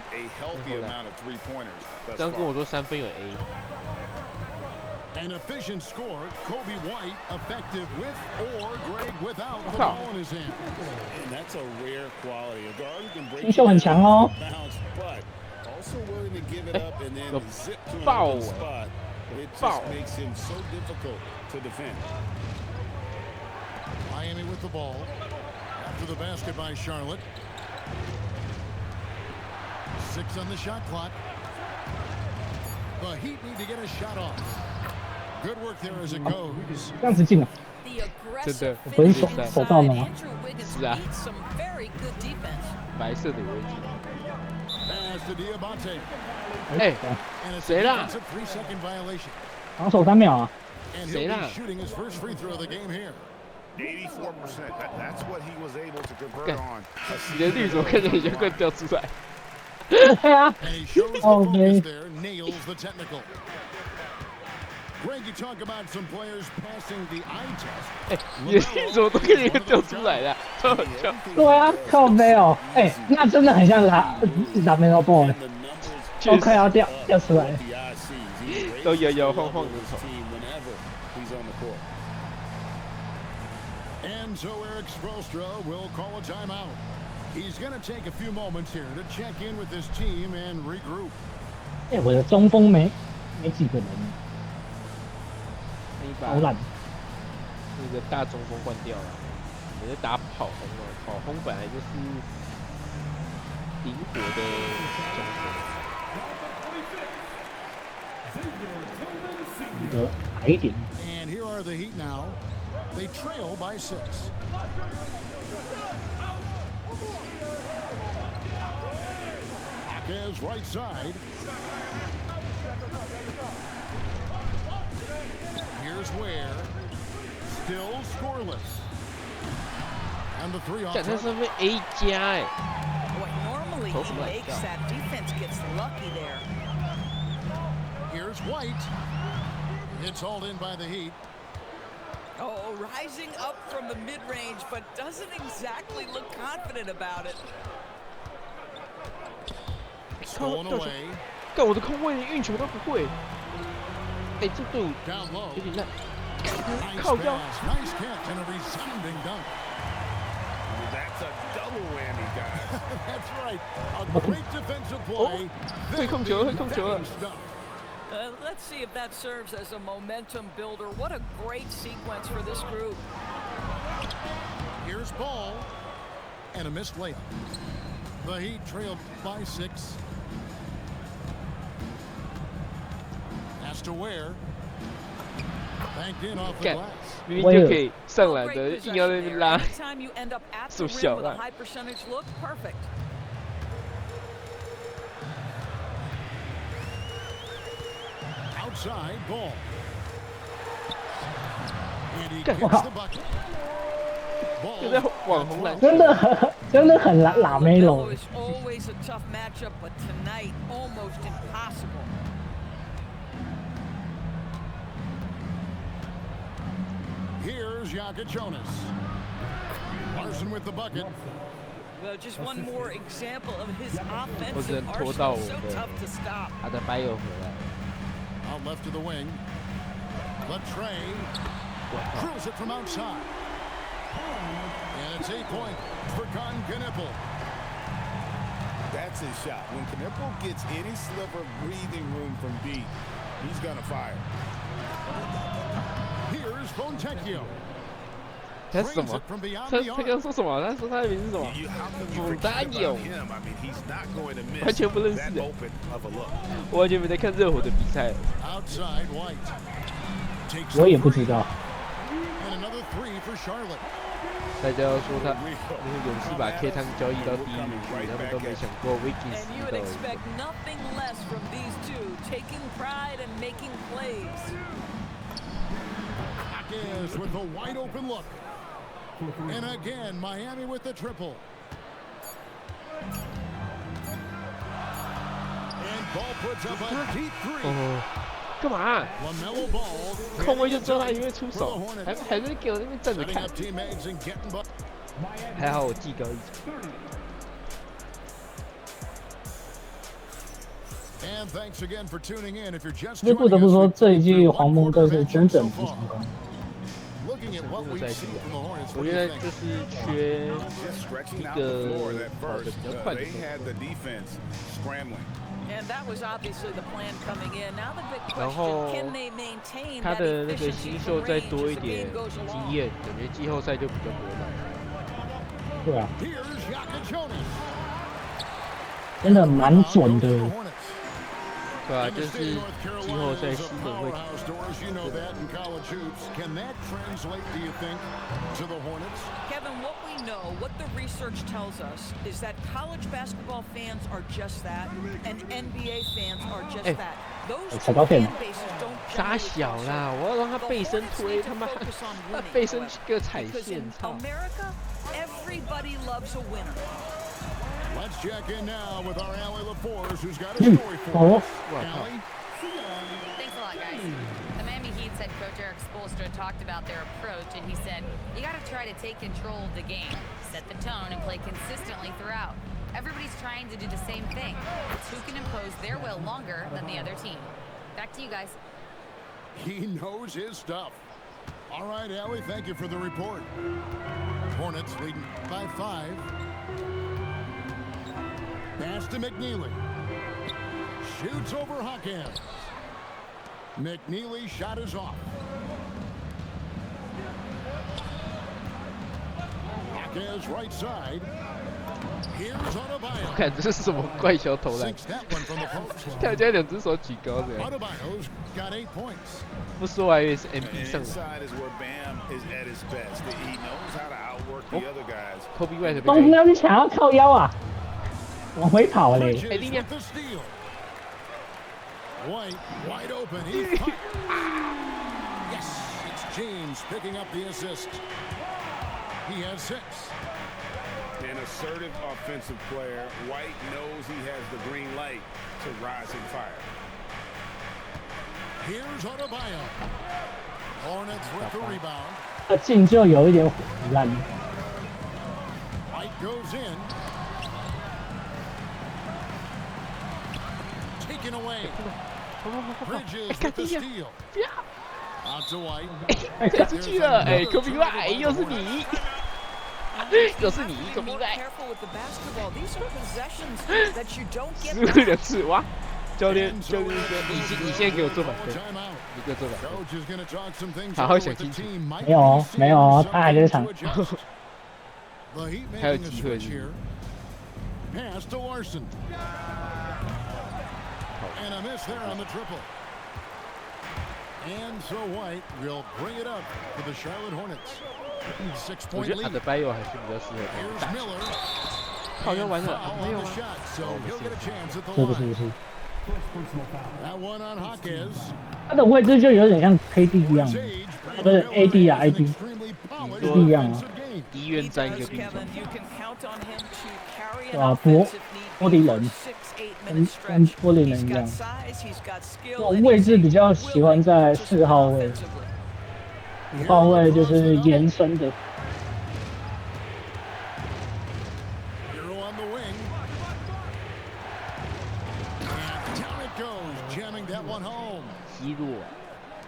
这样跟我说3分有 A。 An efficient score. Kobe White effective with or Greg without the Wow. ball in his hand. And that's a rare quality. A guard who can break 新秀很强哦。 bounce, but also willing to give it up and then The zip to an foul. open spot. It Foul. just makes him so difficult to defend. Miami with the ball. After the basket by Charlotte. 6 on the shot clock. The Heat need to get a shot off. Good work there as it goes. 这样子进了， The aggressive 不是 finish 手到 inside. 了吗？ Andrew Wiggins 是啊。 needs some very good defense. 白色的围巾。 Pass to Diabate. 哎， And it's a谁啦？ defensive 3-second violation. 防守3秒啊！ And 谁 he'll 啦？ be shooting his first free throw of the game here. 84%. That's what he was able to convert 干 on. 你的绿怎么看起来就快掉出来？对啊， And he shows the Okay. focus there, nails the technical. Greg, you talk about some players passing the eye test. 哎，你的绿怎么都看起来掉出来了？超好笑。对啊，靠背哦，哎，那真的很像拉梅洛波， And the numbers 都快要掉出来了。 the odd seeds. He's 都 raised 摇 the 摇 level 晃晃 of 的 his 头。 team whenever he's on the court. And so Eric Spoelstra will call a timeout. He's going to take a few moments here to check in with his team and regroup. 哎，我的中锋没几个人，你把好懒。那个大中锋换掉了，你在打跑轰哦，跑轰本来就是灵活的中锋。你的矮一点， And here are the Heat now. They trail by 6. Akez right side. Here's where. Still scoreless. And the 3 off. 干他身份 A 加哎， Boy, normally Close he enough, makes yeah. that defense gets lucky there. Here's White. It's hauled in by the Heat. Oh, rising up from the mid-range, but doesn't exactly look confident about it. Stolen away. 干我的空位连运球都不会。哎，这队伍 Down low. 有点烂。 Nice 靠腰。 pass. Nice catch and a resounding dunk. That's a double whammy, guys. That's right. A great defensive play. 会控球，会控球了。 Stuff. Let's see if that serves as a momentum builder. What a great sequence for this group. Here's Ball. And a missed layup. The Heat trailed by 6. Has to wear. Banked in off the 干 glass. 明明就可以上 Oh, 篮 great 的， possession 硬要在那 there. 边拉。 Anytime you end up at the 这么小 rim with a 啦。 high percentage look, perfect. Outside Ball. And he 干 kicks 哇 the bucket. 就在 Ball 网红篮真的很拉梅 Melo 罗。 is always a tough matchup, but tonight almost impossible. Here's Jokic Jonas. Larson with the bucket. Well, just one more example of his 我只能 offensive 拖到 arsenal. 我 So 的 tough to stop. 阿德巴约回来。 Out left to the wing. Latrey drills it from outside. And it's 8 point for Con Knippel. That's his shot. When Knipple gets any sliver of breathing room from deep, he's gonna fire. Here's Fontecchio. 他是什 Brings 么 it？from beyond 他 the 他 arc. 刚说什么？他说他的名字是什么？ How can you 冯 forget 达 about 友， him? I mean, he's not going to miss 完全不认识 that 的。 open of a look. 我完全没在看热火的比赛。 Outside White. Takes 我 the 也不 three. 知道。 And another three for Charlotte. 大家要说他那个勇士把 K 汤交易到第一名去，他们都没想过 Wiggins And you 到 would expect nothing less from these two, taking pride and making plays. Hawkins with the wide open look. And again, Miami with the triple. And Ball puts up a deep three. 哦，干嘛？ LaMelo Ball 空位就知道他一定会出 for the 手，还 Hornets. 在给我那边站着 Setting 看 up。teammates and getting buck. 还好我技高一筹。 And thanks again for tuning in. If you're just 这不得 joining 不 us, 说 we've 这一 been 季 through 黄 one 蜂队 quarter 是 of 真 action 正 so 不 far. 成功。 Looking at what 这 we've 赛 seen 季啊 from the Hornets, 我 what do 觉 you 得 think? 就是缺 Just stretching 一 out the floor 个 that 跑得 first. 比较快的 They 中 had 锋。 the defense scrambling. And that was obviously the plan coming in. Now the big 然 question, 后 can they maintain 他 that 的那个 efficiency 新 from 秀再 range 多 as 一 the 点 game goes 经 along? 验，感觉季后赛就比较不会烂。对啊， Here's Yakachoni. 真的蛮准的。 对啊， In 就 the 是 state of North 季后 Carolina 赛 is 新 a 人会 powerhouse, Doris. You know that in college hoops. Can that translate, do you think, to the Hornets? Kevin, what we know, what the research tells us, is that college basketball fans are just that, and NBA fans are just Eh. that. Those 踩 two 到线 fan 了。 bases don't 傻 generally 小 cross 啦！ over. 我要让他 The 背身 Hornets 推， need 他 to 妈 focus on 他 winning, 背身 however, 个踩 because 线， in 操！ America, everybody loves a winner. Let's check in now with our Allie LaForce, who's got a 嗯 story，for 哦 us. 我靠！ Allie? Thanks a lot, guys. The Miami Heat's head coach Eric Spoelstra talked about their approach, and he said, you got to try to take control of the game, set the tone, and play consistently throughout. Everybody's trying to do the same thing. It's who can impose their will longer than the other team. Back to you guys. He knows his stuff. All right, Allie, thank you for the report. Hornets leading by 5. Pass to McNeely. Shoots over Hawkins. McNeely shot is off. Hawkins right side. Here's 我 Adebayo. 看这是什么怪小投篮？ Sinks that one from the post. 看人家两只手举高的， Adebayo's got 8 points. 不说还以为是 And MP 上来。 inside is where Bam is at his best. He knows how to outwork the other guys. Kobe White 东被哥，你想要靠腰啊？往回跑嘞！ Bridges Linia. with the steal. White wide open. He fired. Yes, it's James picking up the assist. He has 6. An assertive offensive player. White knows he has the green light to rise and fire. Here's Adebayo. Hornets with the rebound. 他进就有一点烂。 White goes in. Taken away. 哎， Bridges 看 with the 地下， steal. 不要！ Out to White. 哎，踩出去了！哎，Kobe White 又是你，又是你 Be ，Kobe more White， careful with the basketball. These are possessions that you don't 失 get 误 back. 2次，哇！教练 And so 教练说，你现在给我做满分， timeout. 你给我做满分。 Coach is going to talk some things 好好 over 想 with the 清楚。 team. Might 没有哦 be 没有哦 seeing 他还在 something 场 to adjust. The Heat 还有 making a 机会 switch 是不是 here. Pass to Larson. And a miss there on the triple. And so White will bring it up for the Charlotte Hornets. 我 6-point 觉得 lead. Adebayo 还是比较适合他们 Here's 打球。 Miller. 好像 And 完了， foul 没有 on 啊 the？shot, so he'll get a chance at the 是不是不 line. 是？ That one on Hawkins. 他的位置就有点像 KD 一样， Sage, 不是 AD 啊 An AD， extremely polished 不一样啊 defensive game. 医院 He 站一 does, 个冰球 Kevin. You can count on him to carry 对 an 吧？ offensive 波 need 迪 for 人 6-8跟 minute 跟 stretch. 波林 He's 人一 got 样， size, he's got 这 skill, 种 and 位 he's 置比较喜欢在 willing to 4号位， offensively. 5号位就是延伸的。 Hero on the wing. And down it goes, jamming that one home. 肌弱，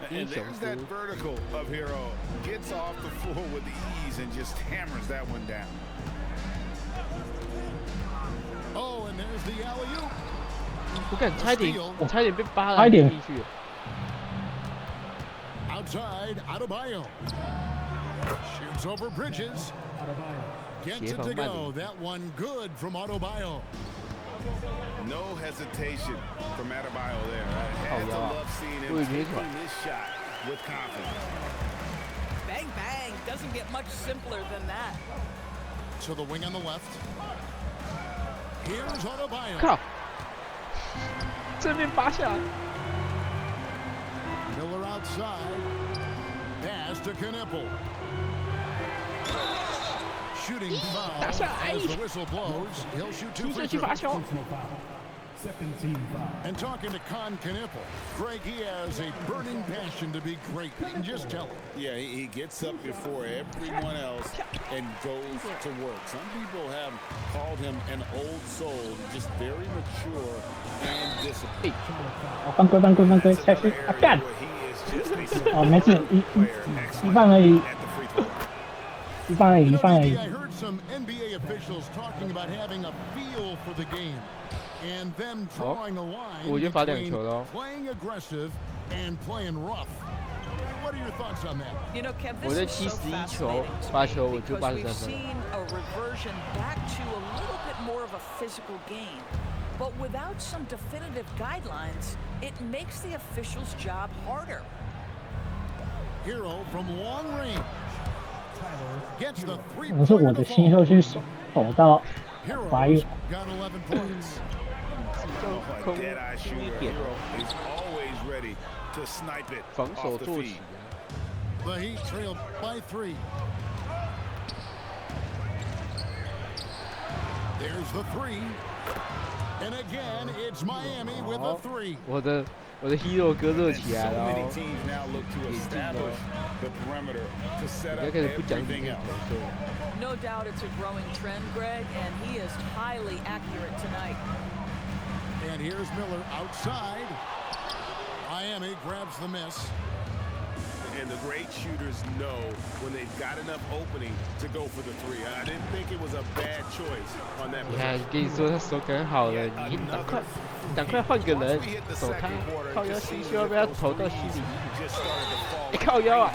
And 英雄 there's 哥 that。vertical of Hero. Gets off the floor with ease and just hammers that one down. Oh, and there's the alley-oop. 我感差一点，我差一点被扒了差一点进去。 Outside, Adebayo. Shoots over Bridges. Gets it to go. That one good from Adebayo. No hesitation from Adebayo there. I had to love seeing him taking this shot with confidence. Bang, bang. doesn't get much simpler than that. To the wing on the left. Here's Adebayo. 靠！正面拔下来。 Miller outside. Pass to Knipple. Shooting foul. As the whistle blows, he'll shoot 2 free 去罚 throws. 球。 And talking to Con Knipple, Greg, he has a burning passion to be great. You can just tell him. Yeah, he gets up before everyone else and goes to work. Some people have called him an old soul, just very mature and disciplined. 哦，犯规，下去啊干！ He is just a 哦，没事，一犯而已，一犯而已，一犯而已。 I heard some NBA officials talking about having a feel for the game and them drawing a line 我已经罚2 between 球了哦。 playing aggressive and playing rough. What are your thoughts on that? You know, Kev, 我的 this is so 71球 fascinating 8球，我就 because 83 we've 分。 seen a reversion back to a little bit more of a physical game. But without some definitive guidelines, it makes the officials' job harder. Hero from long range gets the 3 可是我的新秀去守到罚一， got 11 points. A dead-eye shooter. Hero is always ready to snipe it 防守 off the 做 feed. 起。 The Heat trailed by 3. There's the 3. And again, it's Miami with a 3. 我的 hero 哥热 And 起来 so 了 many 哦。 teams now look to establish the perimeter to set 人 up 家开始不讲理 everything 面 else. 球队。 No doubt it's a growing trend, Greg, and he is highly accurate tonight. And here's Miller outside. Miami grabs the miss. And the great shooters know when they've got enough opening to go for the 3. I didn't think it was a bad choice on that 你看， possession. 跟你说他手感好了，你赶快换个人 Once we hit the 守他 second quarter, 靠 it 腰 just 新 seemed 秀要 as 不 if 要 those 投到心 leads 里？ just started to fall 哎 like 靠腰啊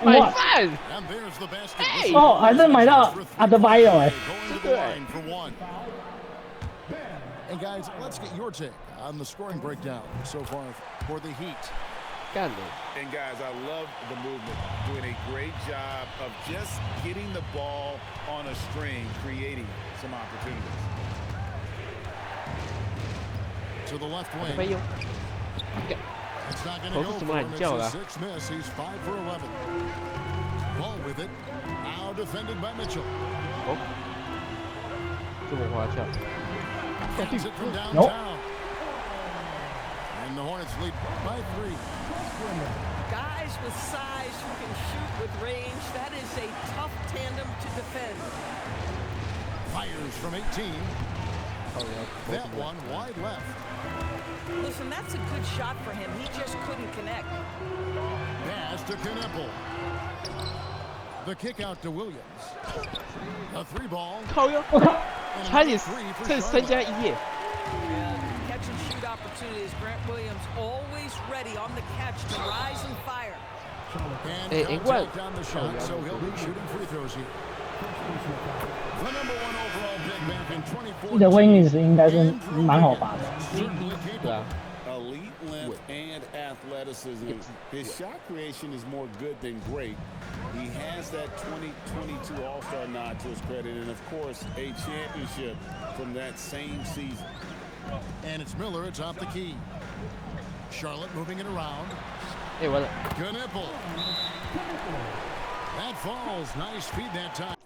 raindrops.！买哇饭！ And there's the basket. Hey! 哦，还是买到阿德巴约哎。 Going to the line for 1. And guys, let's get your take on the scoring breakdown so far for the Heat. 干了！ And guys, I love the movement, doing a great job of just getting the ball on a string, creating some opportunities. To the left 没 wing. 用。 It's not going 投 to 是 go 什 for 么 him. 喊 It's 叫 a 啦？ 6 miss. He's 5 for 11. Ball with it. Now defended by Mitchell. 哦，这么花俏。 Gets it from downtown. And the Hornets lead by 3. Guys with size who can shoot with range, that is a tough tandem to defend. Fires from 18. 靠腰。 That one wide left. Listen, that's a good shot for him. He just couldn't connect. Pass to Knipple. The kick out to Williams. A 3 ball. 靠腰！ And 差点 another 3 for 剩 Charlotte. 3+1耶！ And catch and shoot opportunities. Grant Williams always ready on the catch to rise and fire. And Hey, contact what? on the shot, so he'll be shooting free throws here. The number 1 overall pick back in 2014. 记得威尼斯应该是蛮好罚的。 Certainly 对啊 capable.， Elite length and athleticism. His shot creation is more good than great. He has that 2022 All-Star nod to his credit, and of course, a championship from that same season. And it's Miller atop the key. Charlotte moving it around. 哎，完了！ Knipple. That falls. Nice feed that time.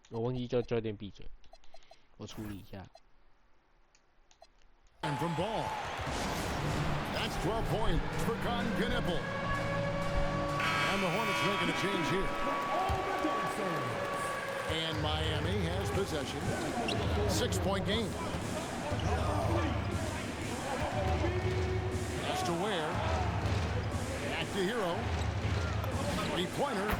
我忘记叫教练闭嘴，我处理一下。 And from ball. That's 12 points for Con Knipple. And the Hornets making a change here. And Miami has possession. 6-point game. That's to Ware. Back to Hero. 3-pointer.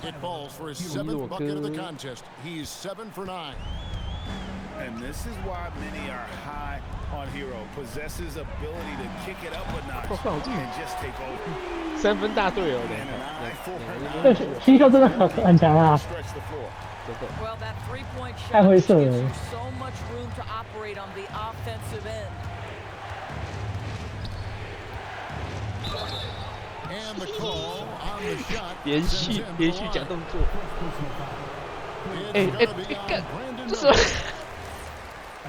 It falls for his 7th bucket of the contest. He's 7 for 9. And this is why many are high on Hero. Possesses ability to kick it up a notch and just take over. 3分大队友的， And an eye for 对，新秀真的很强啊！ stretch the floor. 真的。 Well, that three-point 太 shot 灰 just 色 gives 了 you。so much room to operate on the offensive end. And the call on the shot 连 sends 续 in 连 the 续 line. 讲动作， It's 哎 gonna be 干 on Brandon 这什么？ Knight.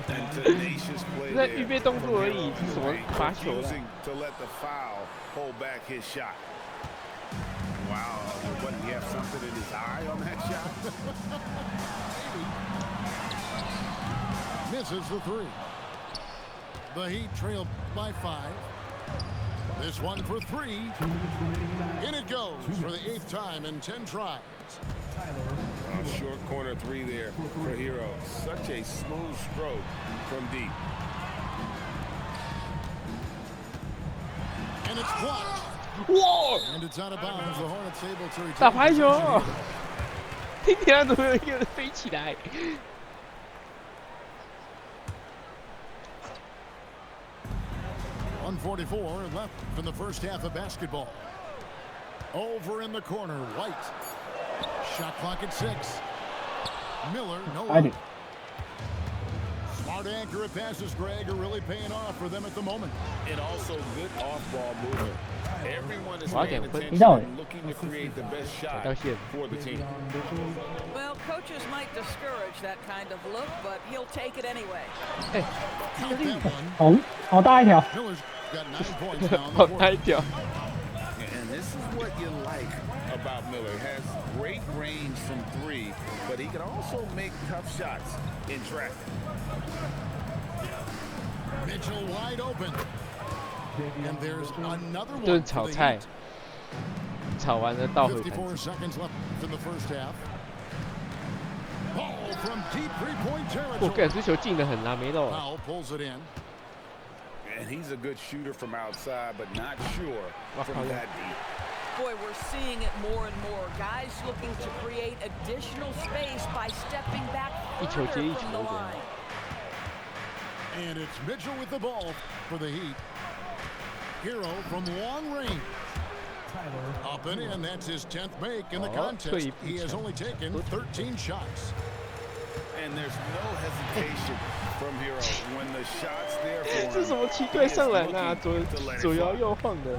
And tenacious play 在 there 预备动作而 from 已， Hero 这是什么 Great 罚球了？ refusing to let the foul hold back his shot. Wow, what, he have something in his eye on that shot? Misses the three. The Heat trail by 5. This one for 3. In it goes for the 8th time in 10 tries. Short corner 3 there for Hero. Such a smooth stroke from deep. And it's blocked. 哇， And it's out of bounds. The Hornets able to retain 打排球 possession here.，听起来怎么有一个人飞起来？ 1:44 left in the first half of basketball. Over in the corner, White. Shot clock at 6. Miller, no I look. do. Smart, accurate passes, Greg, are really paying off for them at the moment. And also good off-ball movement. Everyone is Wow, paying damn, attention no. and looking to create the best shot That's it. for the team. Well, coaches might discourage that kind of look, but he'll take it anyway. 哎， Count that one. 好大一条， Miller's got 9 points now in 好 the 大 quarter. 一条。 And this is what you like about Miller. Has great range from 3, but he can also make tough shots in traffic. Mitchell wide open. And there's another 就是 one 炒 for the 菜 Heat. 炒完了倒回盘 54 子。 seconds left in the first half. Ball from deep three-point 我 territory. 感这球进的很拉梅漏。 Powell pulls it in. And he's a good shooter from outside, but not sure from Wow. that deep. Boy, we're seeing it more and more. Guys looking to create additional space by stepping back 一球接一 further 球 from the 这样 line. And it's Mitchell with the ball for the Heat. Hero from long range. Up and in. That's his 10th make in the Oh, contest. 退一步 He has 抢 only taken 13 shots. And there's no hesitation from Hero when the shot's there 这 for 什 him. 么奇怪上篮啊？左摇右晃的。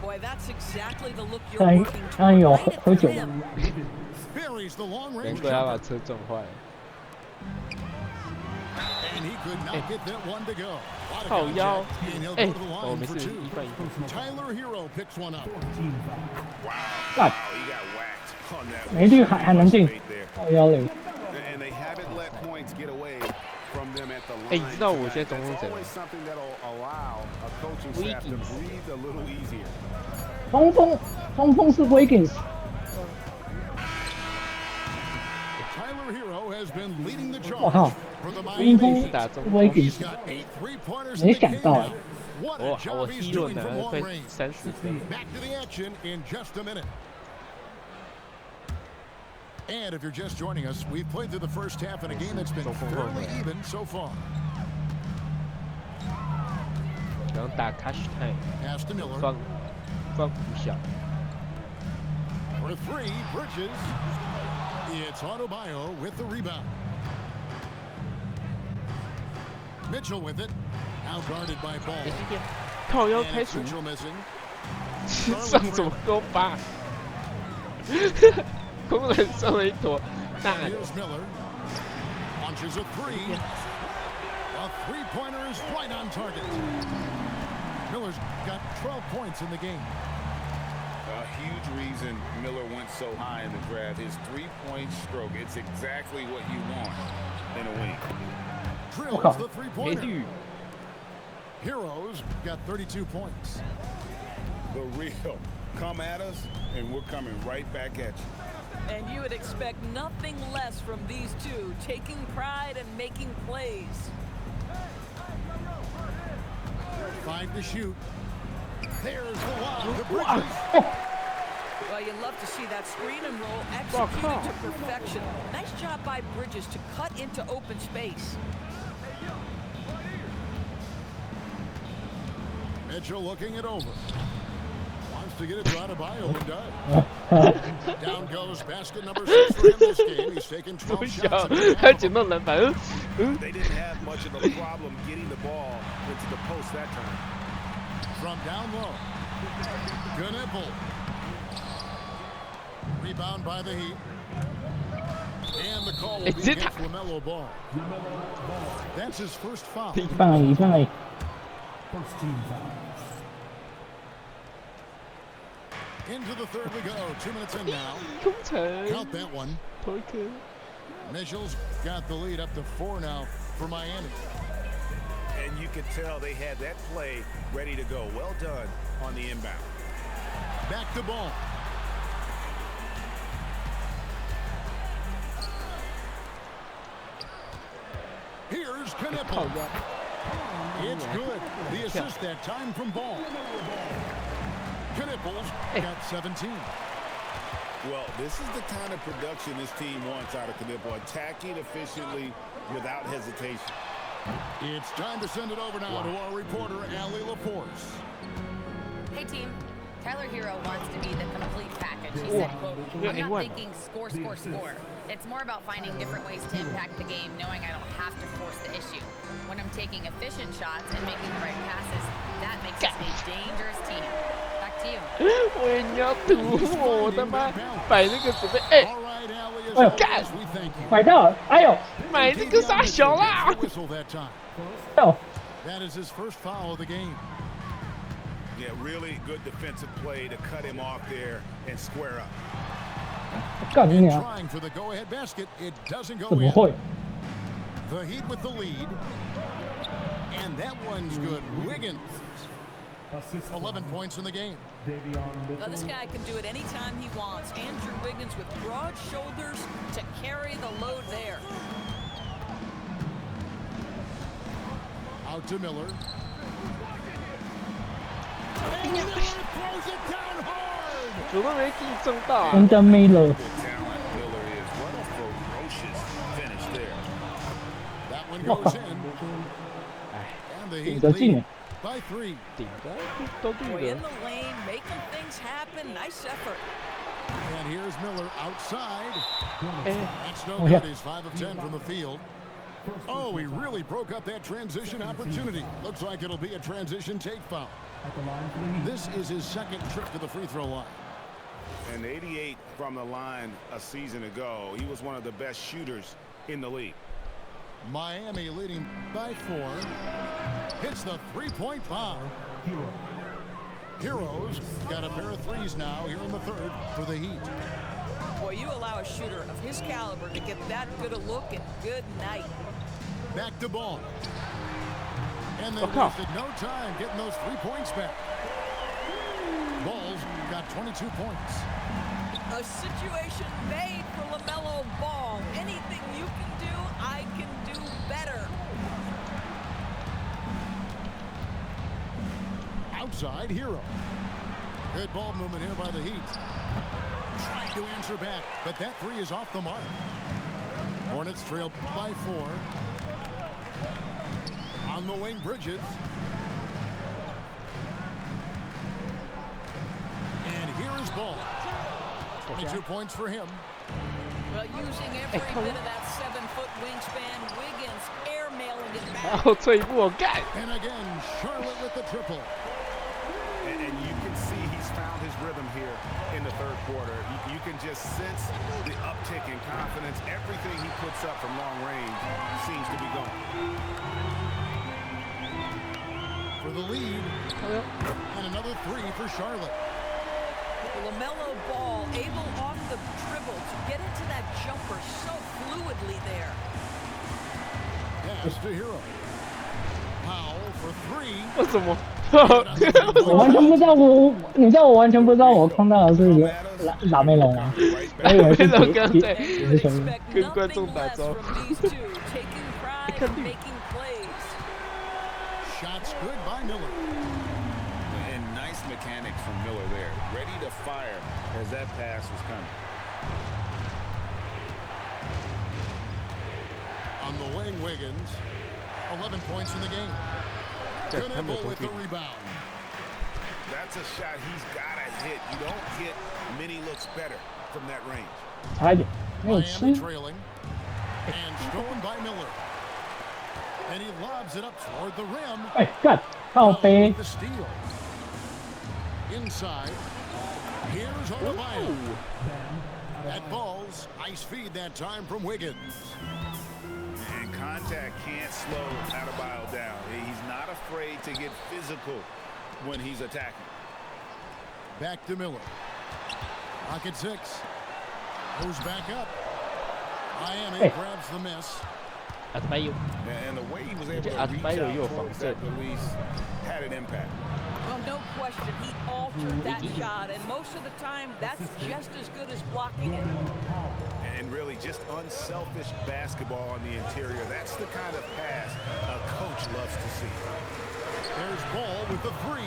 Boy, that's exactly the look you're 刚 working 刚有 toward. 喝酒 Right 吗 at the rim. Buries the long 难 range 怪他把 jumper. 车撞坏了。 And he could not get that one to go. Lot of 靠腰 contact, and he'll 哎 go to the 哦 line 没 for 事 2. 一半一半。 Tyler Hero picks one up. Wow. God. He got whacked on that 没绿还能进 right there. 靠腰嘞， And they haven't let points get away from them at the line. 哎，你知道我现在 tonight. 中锋 That's 谁吗 always something that'll allow a coaching staff to Wiggins. breathe a little easier. 中锋是 Wiggins， Tyler Hero has been leading the 我靠 charge，for the 中 Miami 锋 Heat. 打中 是 锋 Wiggins， He's got 8 3-pointers 没 in the 想 game 到 now. 哎， What 我 a job 我 he's 希洛 doing 拿 from 了 long 快 range. 30分。 Back to the action in just a minute. And if you're just joining us, we've played through the first half in a game that's been fairly even so far. 然后打 cash time， Pass to Miller. 放五小。 For 3, Bridges. It's Adebayo with the rebound. Mitchell with it. Now guarded by 也 Ball. 是这样，靠腰 And 开 it's 除， Mitchell missing. 上怎么给我拔？工人上了一坨大的。 Here's Miller. Launches a 3. A three-pointer is right on target. Miller's got 12 points in the game. A huge reason Miller went so high in the draft. His three-point stroke. It's exactly what you want in a wing. Drills Okay. the 没 three-pointer. 绿， Heroes got 32 points. The real. Come at us, and we're coming right back at you. And you would expect nothing less from these two, taking pride and making plays. 5 to shoot. There's the lob to Bridges. Well, you love to see that screen and roll executed to perfection. Nice job by Bridges to cut into open space. Mitchell looking it over. Wants to get it to Adebayo and does. Down goes basket number 6 for him this game. He's taken 12 不 shots. 小 and he's，他 out. 捡到篮板，They didn't have much of a problem getting the ball into the post that time. From down low. Knipple. Rebound by the Heat. And the call will be Is it- against LaMelo Ball. That's his first foul. 一犯而已，一犯而已。 Into the third we go. 2 minutes in now. 空城 Count that one. 投一颗。 Mitchell's got the lead up to 4 now for Miami. And you could tell they had that play ready to go. Well done on the inbound. Back to Ball. Here's 靠 Knipple. 腰。 It's good. The assist that time from Ball. Knipple's got 17. Well, this is the kind of production this team wants out of Knipple, attacking efficiently without hesitation. It's time to send it over now to our reporter, Allie LaForce. Hey team, Tyler Hero wants to be the complete package. He said, quote, I'm not thinking score, score, score. It's more about finding different ways to impact the game, knowing I don't have to force the issue. When I'm taking efficient shots and making the right passes, that makes us a dangerous team. Back to you. 我也要吐我的妈！摆那个准备，哎， All right, Allie, as Oh, always, we thank you. 买到了，哎呦，买那个傻小啦！ Whistle that time. 哎呦， That is his first foul of the game. Yeah, really good defensive play to cut him off there and square up. 干你娘！ Trying for the go-ahead basket. It doesn't go 怎么 in. 会？ The Heat with the lead. And that one's good. Wiggins. 11 points in the game. Now, this guy can do it anytime he wants. Andrew Wiggins with broad shoulders to carry the load there. Out to Miller. And Miller throws it down hard. 怎么没自己中到啊？真的没了。 The talent Miller is. What a ferocious finish there. That one goes in. And the 顶 Heat 着进 lead，by 3. 顶的都绿 Boy, 了 in。the lane, making things happen. Nice effort. And here's Miller outside. 哎， That's no Oh, yeah. good. He's 5 of 10 from the field. Oh, he really broke up that transition opportunity. Looks like it'll be a transition take foul. This is his second trip to the free throw line. And 88 from the line a season ago. He was one of the best shooters in the league. Miami leading by 4. Hits the three-point bomb. Heroes got a pair of threes now here in the third for the Heat. Boy, you allow a shooter of his caliber to get that good a look and good night. Back to Ball. And they Okay. wasted no time getting those 3 points back. Ball's got 22 points. A situation made for LaMelo Ball. Anything you can do, I can do better. Outside Hero. Good ball movement here by the Heat. Trying to answer back, but that 3 is off the mark. Hornets trail by 4. On the wing, Bridges. And here is Ball. 22 points for him. Well, using every bit of that 7-foot wingspan, Wiggins airmailing it 然 back. 后退一步，我干！ And again, Charlotte with the triple. And you can see he's found his rhythm here in the third quarter. You can just sense the uptick in confidence. Everything he puts up from long range seems to be going. For the lead. And another 3 for Charlotte. LaMelo Ball able off the dribble to get into that jumper so fluidly there. Pass to Hero. Powell for 3. 为什么？我完全不知道你知道我完全不知道我看到的是拉梅龙啊，我以为是梅龙刚才也是球员。 Expect 跟观众 nothing 打 less 招 from these two, taking pride Can in do. making plays. Shots good by Miller. And nice mechanics from Miller there. Ready to fire as that pass was coming. On the wing, Wiggins. 11 points in the game. Knipple with the rebound. That's a shot he's got to hit. You don't get many looks better from that range. 差一点，没有 Miami 吃。 trailing. And stolen by Miller. And he lobs it up toward the rim. 哎，干，靠背 The steal. Inside. Here's Adebayo. That ball's ice feed that time from Wiggins. And contact can't slow Adebayo down. He's not afraid to get physical when he's attacking. Back to Miller. Pocket 6. Goes back up. Miami grabs the miss. Adebayo. And the way he was able to reach Adebayo 又 out 防 towards 正 that release had an impact. Well, no question, he altered that shot, and most of the time, that's just as good as blocking it. And really just unselfish basketball on the interior. That's the kind of pass a coach loves to see. There's Ball with the 3.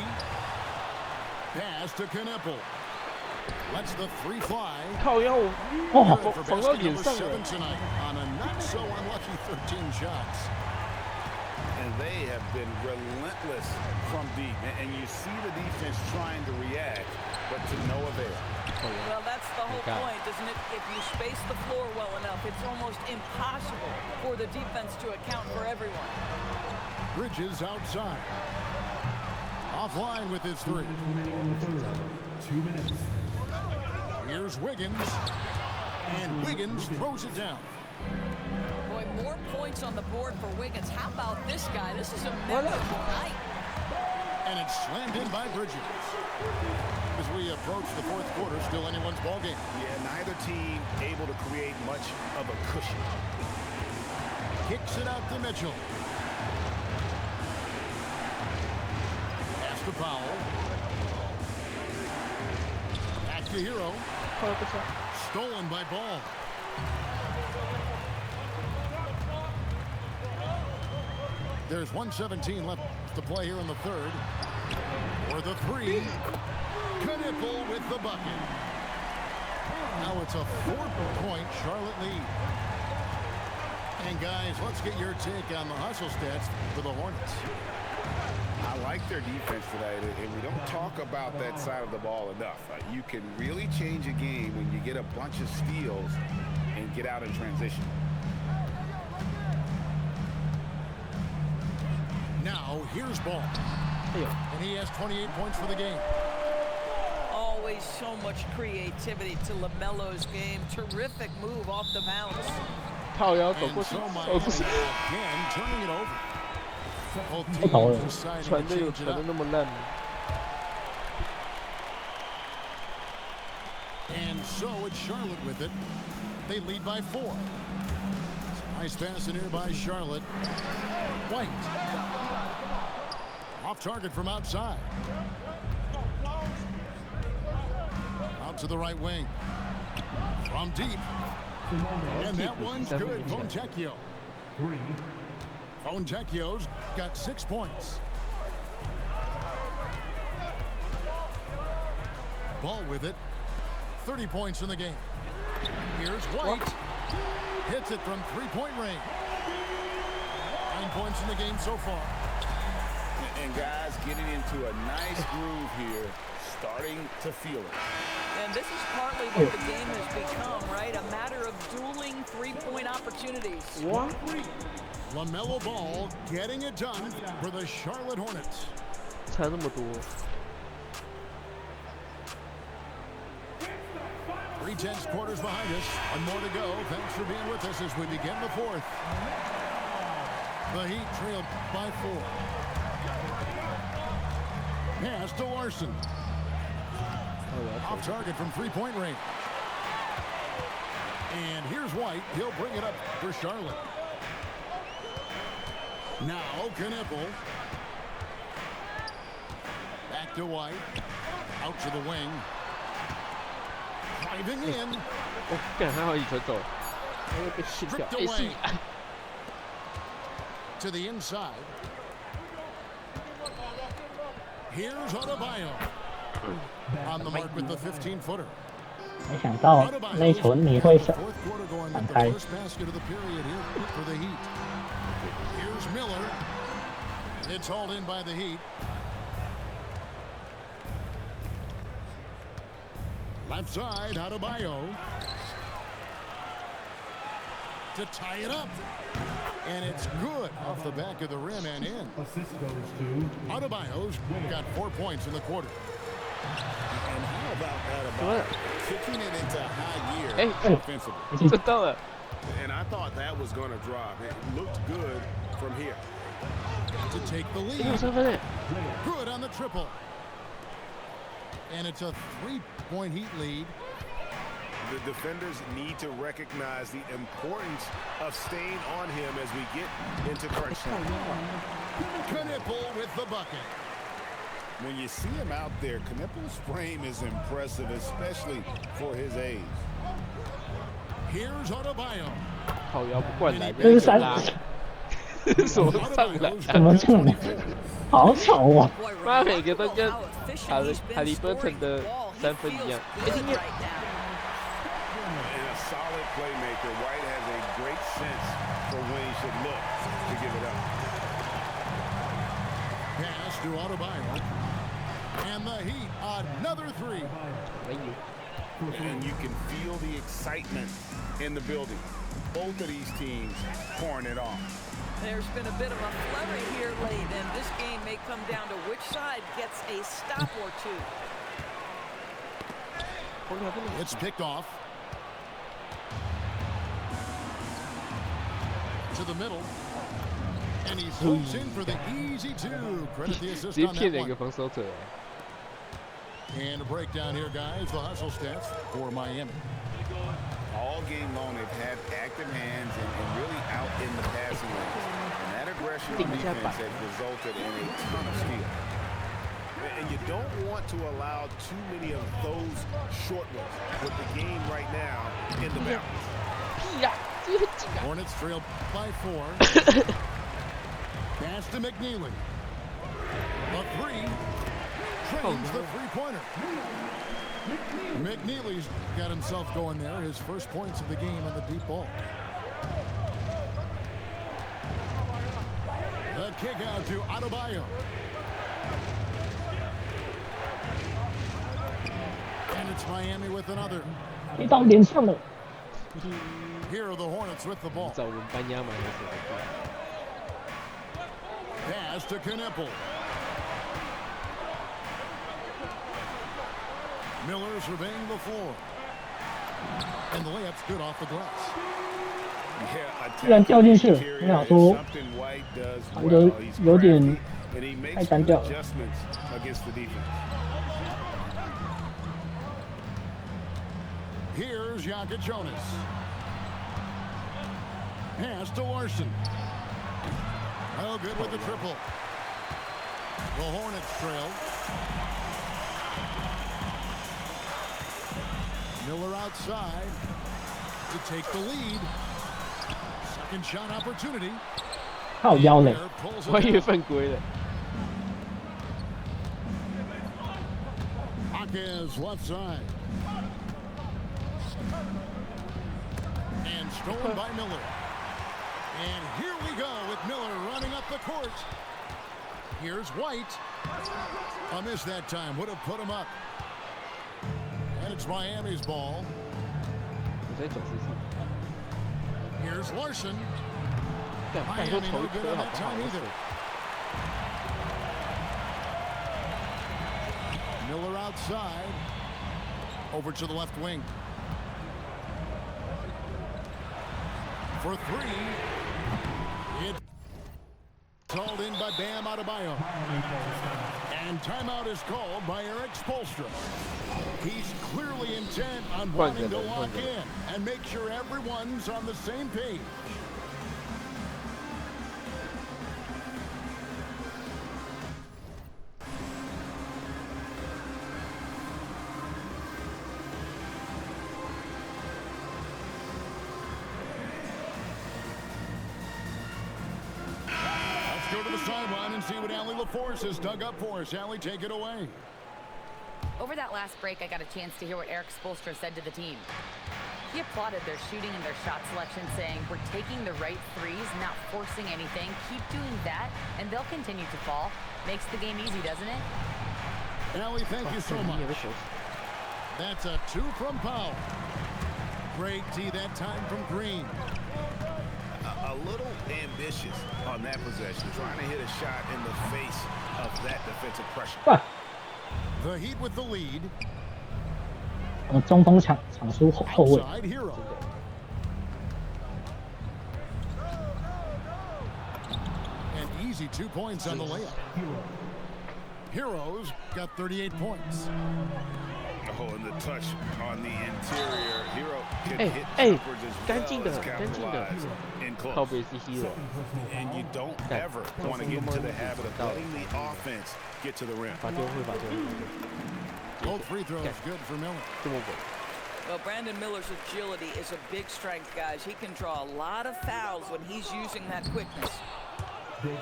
Pass to Knipple. Lets the 3 fly. 靠腰， Good for 防到 basket 脸 number 上 7 了。 tonight on a not so unlucky 13 shots. And they have been relentless from deep. And you see the defense trying to react, but to no avail. Well, that's the whole Okay. point, isn't it? If you space the floor well enough, it's almost impossible for the defense to account for everyone. Bridges outside. Offline with his 3. 2 minutes. Here's Wiggins. And Wiggins throws it down. Boy, more points on the board for Wiggins. How about this guy? This is a memorable night. And it's slammed in by Bridges. As we approach the 4th quarter, still anyone's ball game. Yeah, neither team able to create much of a cushion. Kicks it out to Mitchell. Pass to Powell. Back to Hero. Stolen by Ball. There's 1:17 left to play here in the 3rd. For the 3. Knipple with the bucket. Now it's a 4-point Charlotte lead. And guys, let's get your take on the hustle stats for the Hornets. I like their defense tonight, and we don't talk about that side of the ball enough. You can really change a game when you get a bunch of steals and get out in transition. Now, here's Ball. And he has 28 points for the game. Always so much creativity to LaMelo's game. Terrific move off the bounce. 靠腰走 And 过去， so 走 Miami 过去， again turning it over. Both 不投了 teams deciding 传 to 的有 change 传 it 的 up. 那么烂吗？ And so it's Charlotte with it. They lead by 4. Nice pass in here by Charlotte. White. Off target from outside. Out to the right wing. From deep. And that one's good. Fontecchio. 3. Fontecchio's got 6 points. Ball with it. 30 points in the game. Here's White. Hits it from 3-point range. 9 points in the game so far. And guys getting into a nice groove here, starting to feel it. And this is partly what the game has become, right? A matter of dueling 3-point opportunities. LaMelo Ball getting it done for the Charlotte Hornets. 差那么多， 3/10 quarters behind us. One more to go. Thanks for being with us as we begin the 4th. The Heat trailed by 4. Pass to Larson. Off target from 3-point range. And here's White. He'll bring it up for Charlotte. Now Knipple. Back to White. Out to the wing. Driving in. 我干他好几球走，他会被训掉。 Stripped 哎，是 away. To the inside. Here's Adebayo. On the mark with the 15-footer. 没想到那球你会闪 Fourth quarter going 闪 with the 开。 first basket of the period here for the Heat. Here's Miller. It's hauled in by the Heat. Left side, Adebayo. To tie it up. And it's good off the back of the rim and in. Assist goes to Adebayo's got 4 points in the quarter. And how about that What? about kicking it into high gear Hey. offensively? 这到了， And I thought that was going to drop. It looked good from here. To take the 这有 lead. 三分诶， Good on the triple. And it's a 3-point Heat lead. The defenders need to recognize the importance of staying on him as we get into crunch time. Knipple with the bucket. When you see him out there, Knipple's frame is impressive, especially for his age. Here's Adebayo. 靠腰不灌篮，这是三拉，什么上篮？怎么这么好吵哦！ Boy, 妈每个都跟 remarkable how efficient 哈 he's 哈 been 利波特 scoring 的 the ball. He 三分一 feels 样。 good right now. And a solid playmaker, White has a great sense for when he should look to give it up. Pass to Adebayo. And the Heat, another 3. 没有， And you can feel the excitement in the building. Both of these teams pouring it on. There's been a bit of a flurry here late, and this game may come down to which side gets a stop or two. It's picked off. To the middle. And he swoops in for the easy 2. Credit the 直 assist 接 on 骗 that 了一个 one. 防守者。 And a breakdown here, guys. The hustle stats for Miami. All game long, they've had active hands and really out in the passing lanes. And that aggression on defense has resulted in a ton of steals. And you don't want to allow too many of those short ones with the game right now in the balance. 屁呀，这个很紧啊！ Hornets trail by 4. Pass to McNeely. The 3. Trains the three-pointer. McNeely's got himself going there. His first points of the game on the deep ball. The kick out to Adebayo. And it's Miami with another. 一到脸上了， Here are the Hornets with the ball. 找人搬家嘛，还是 Pass to Knipple. Miller surveying the floor. And the layup's good off the glass. Yeah, 居然掉进去了， interior 我想 is 说 something White does 有 well. He's 有点 crafty, and he 太 makes 单 good 调了。 adjustments against the defense. Here's Jokic Jonas. Pass to Larson. Oh, good with the triple. The Hornets trail. Miller outside to take the lead. Second shot opportunity. 靠腰嘞， There pulls 我 it 以为 down. 犯规了。 Hawkins left side. And stolen by Miller. And here we go with Miller running up the court. Here's White. A miss that time. Would have put him up. And it's Miami's ball. 我在转姿势， Here's Larson. 干拜托 Miami 投 no 一 good 颗 on 好 that 不好 time？either. Miller outside. Over to the left wing. For 3. It's called in by Bam Adebayo. And timeout is called by Eric Spoelstra. He's clearly intent on wanting to lock in and make sure everyone's on the same page. Let's go to the sideline and see what Allie LaForce has dug up for us. Allie, take it away. Over that last break, I got a chance to hear what Eric Spoelstra said to the team. He applauded their shooting and their shot selection, saying, "We're taking the right threes, not forcing anything. Keep doing that, and they'll continue to fall." Makes the game easy, doesn't it? Allie, thank you so much. That's a 2 from Powell. Great D that time from Green. A little ambitious on that possession, trying to hit a shot in the face of that defensive pressure. Ah. The Heat with the lead. 我们中锋抢输后卫， Outside Hero. And easy 2 points on the layup. Heroes got 38 points. Oh, and the touch on the interior. Hero can 哎 hit 哎 jumpers as， 干 well 净的 as 干净的 capitalize in， 靠 close. 背是 hero。 And you don't ever want to get into the habit of letting the offense get to the rim. 罚丢会罚丢。 Both free throws good for Miller. 这么稳。 Well, Brandon Miller's agility is a big strength, guys. He can draw a lot of fouls when he's using that quickness.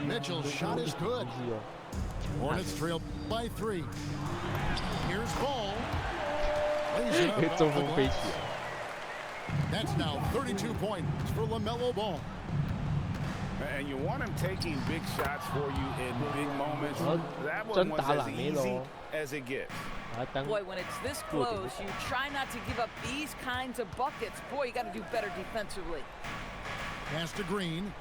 Mitchell's shot is good. Hornets trail by 3. Here's Ball. Lays it up off 中 the 锋飞 glass. 起来。 That's now 32 points for LaMelo Ball. And you want him taking big shots for you in big moments. That 真 one 打 was 懒 as 没 easy 喽。 as it gets. 把他当 Boy, when it's this close, you try not to give up these kinds of buckets. Boy, you got to do better defensively. Pass to Green.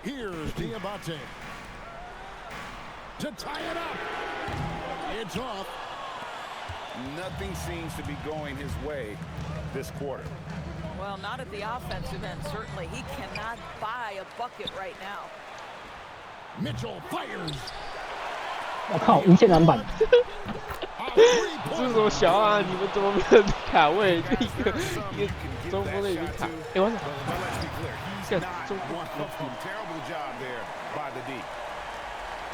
Here's Diabate. To tie it up. It's off. Nothing seems to be going his way this quarter. Well, not at the offensive end, certainly. He cannot buy a bucket right now. Mitchell fires. 我靠，无限篮板， A 这是 3-point. 什么小啊？你们怎么没有卡位？一个中锋的已经卡。哎，我操！ But let's be clear, he's Yes, not so- one of them. Terrible job there by the D.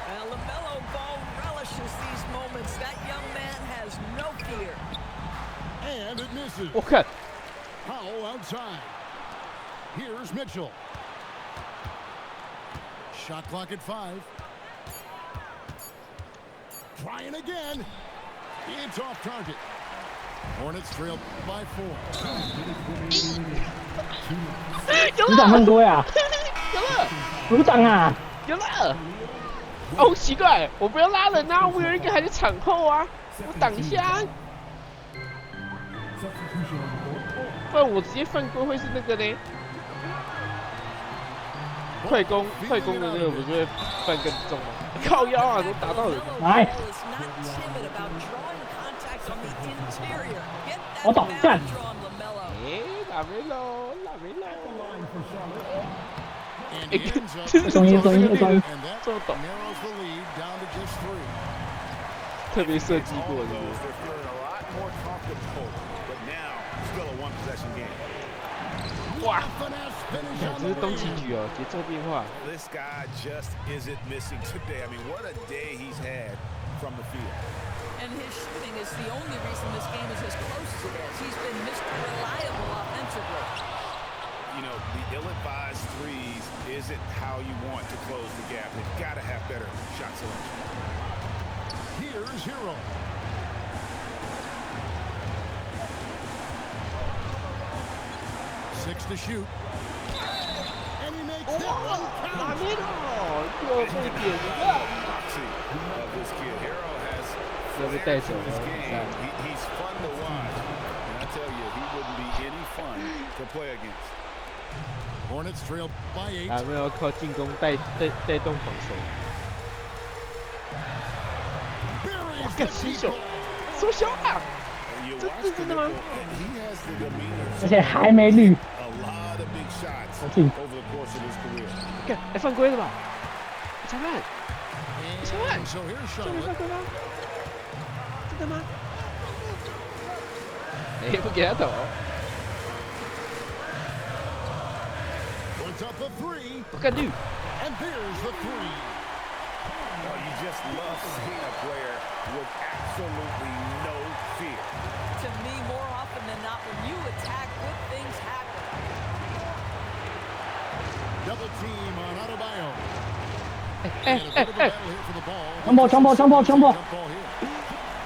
Well, LaMelo Ball relishes these moments. That young man has no fear. And it misses. 我看 Powell outside. Here's Mitchell. Shot clock at 5. Trying again. It's off target. Hornets trail by 4. 组长犯规啊！有了组长啊！有了。哦，奇怪，我不要拉人啊！我有一个还在场后啊，我挡一下啊。 Substitution on the board. 不然我直接犯规会是那个呢？快攻的那个不是会犯更重吗？靠腰啊，都打到人。 LaMelo 来 Ball is not timid about drawing contact on the interior. Get 我 that 懂 boundary 干。 draw on LaMelo. 哎，拉没喽，拉没喽。 And Hey, ends up this is so easy, so easy. and that 这么懂， narrows the lead down to just 3. 特别设计 All 过 of 的。 those, they're feeling a lot more comfortable. But now, still a one-possession game. 哇， Finesse finish 这 on 是 the 东契 way. 局哦，节奏变化。 This guy just isn't missing today. I mean, what a day he's had from the field. And his shooting is the only reason this game is as close as it is. He's been Mr. Reliable offensively. You know, the ill-advised threes isn't how you want to close the gap. They've got to have better shot selection. Here's Hero. Six to shoot. And he makes that one 拉 count. 没喽，又被点了。 Moxie of this kid. Hero has 要被带走 flair to his 了， game. He's fun to watch. And I tell you, he wouldn't be any fun to play against. Hornets trail by 8. 还没有靠进攻带动防守。 Buries 干 the 新手 deep，缩小啊！ And you 这 watch 这 the 真的吗？ Nickel, he has the demeanor 而且还没绿， a lot of big shots 我进。 over the course of his career. 干，哎，犯规了吧？裁判， And so here's 这没犯 Charlotte. 规吗？真的吗？哎，不给他投， Puts up the 3. 我干绿。 And there's the 3. Well, you just love seeing a player with absolutely no fear. To me, more often than not, when you attack, good things happen. Double team on Adebayo. 哎 And a 哎 bit of a 哎， battle here for the ball. 强迫强迫强迫强迫 Jump ball here.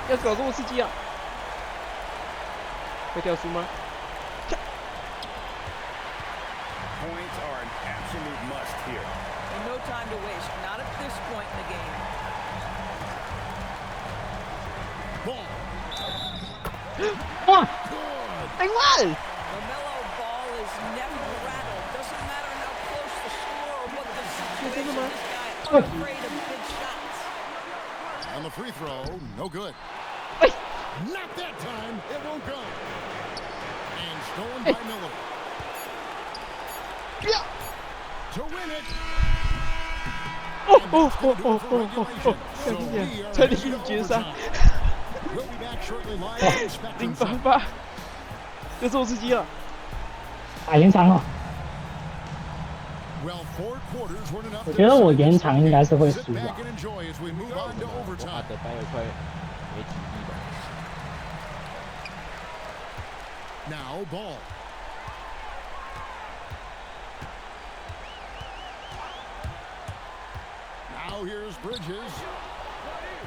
要搞这么刺激啊？会掉书吗？ Points are an absolute must here. And no time to waste, not at this point in the game. Ball. 哇！ Good. 哎万！ LaMelo Ball is never rattled. Doesn't matter how close the score or what the situation. This guy unafraid of big shots. On the free throw, no good. Not that time. It won't go. And stolen by Miller. Yeah. To win it. 差点进绝杀。088，这是我自己了。打延长了。我觉得我延长应该是会输吧。我阿德拜尔快没体力了。Now ball. Now here's Bridges.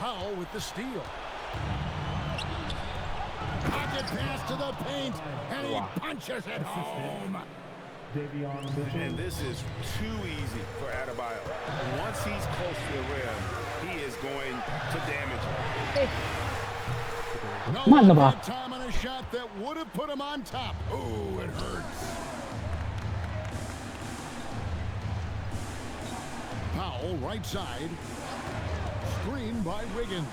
Powell with the steal. Pocket pass to the paint, and he punches it home. And this is too easy for Adebayo. Once he's close to the rim, he is going to damage it. No bad time on a shot that would have put him on top. Oh, it hurts. Powell, right side. Screen by Wiggins.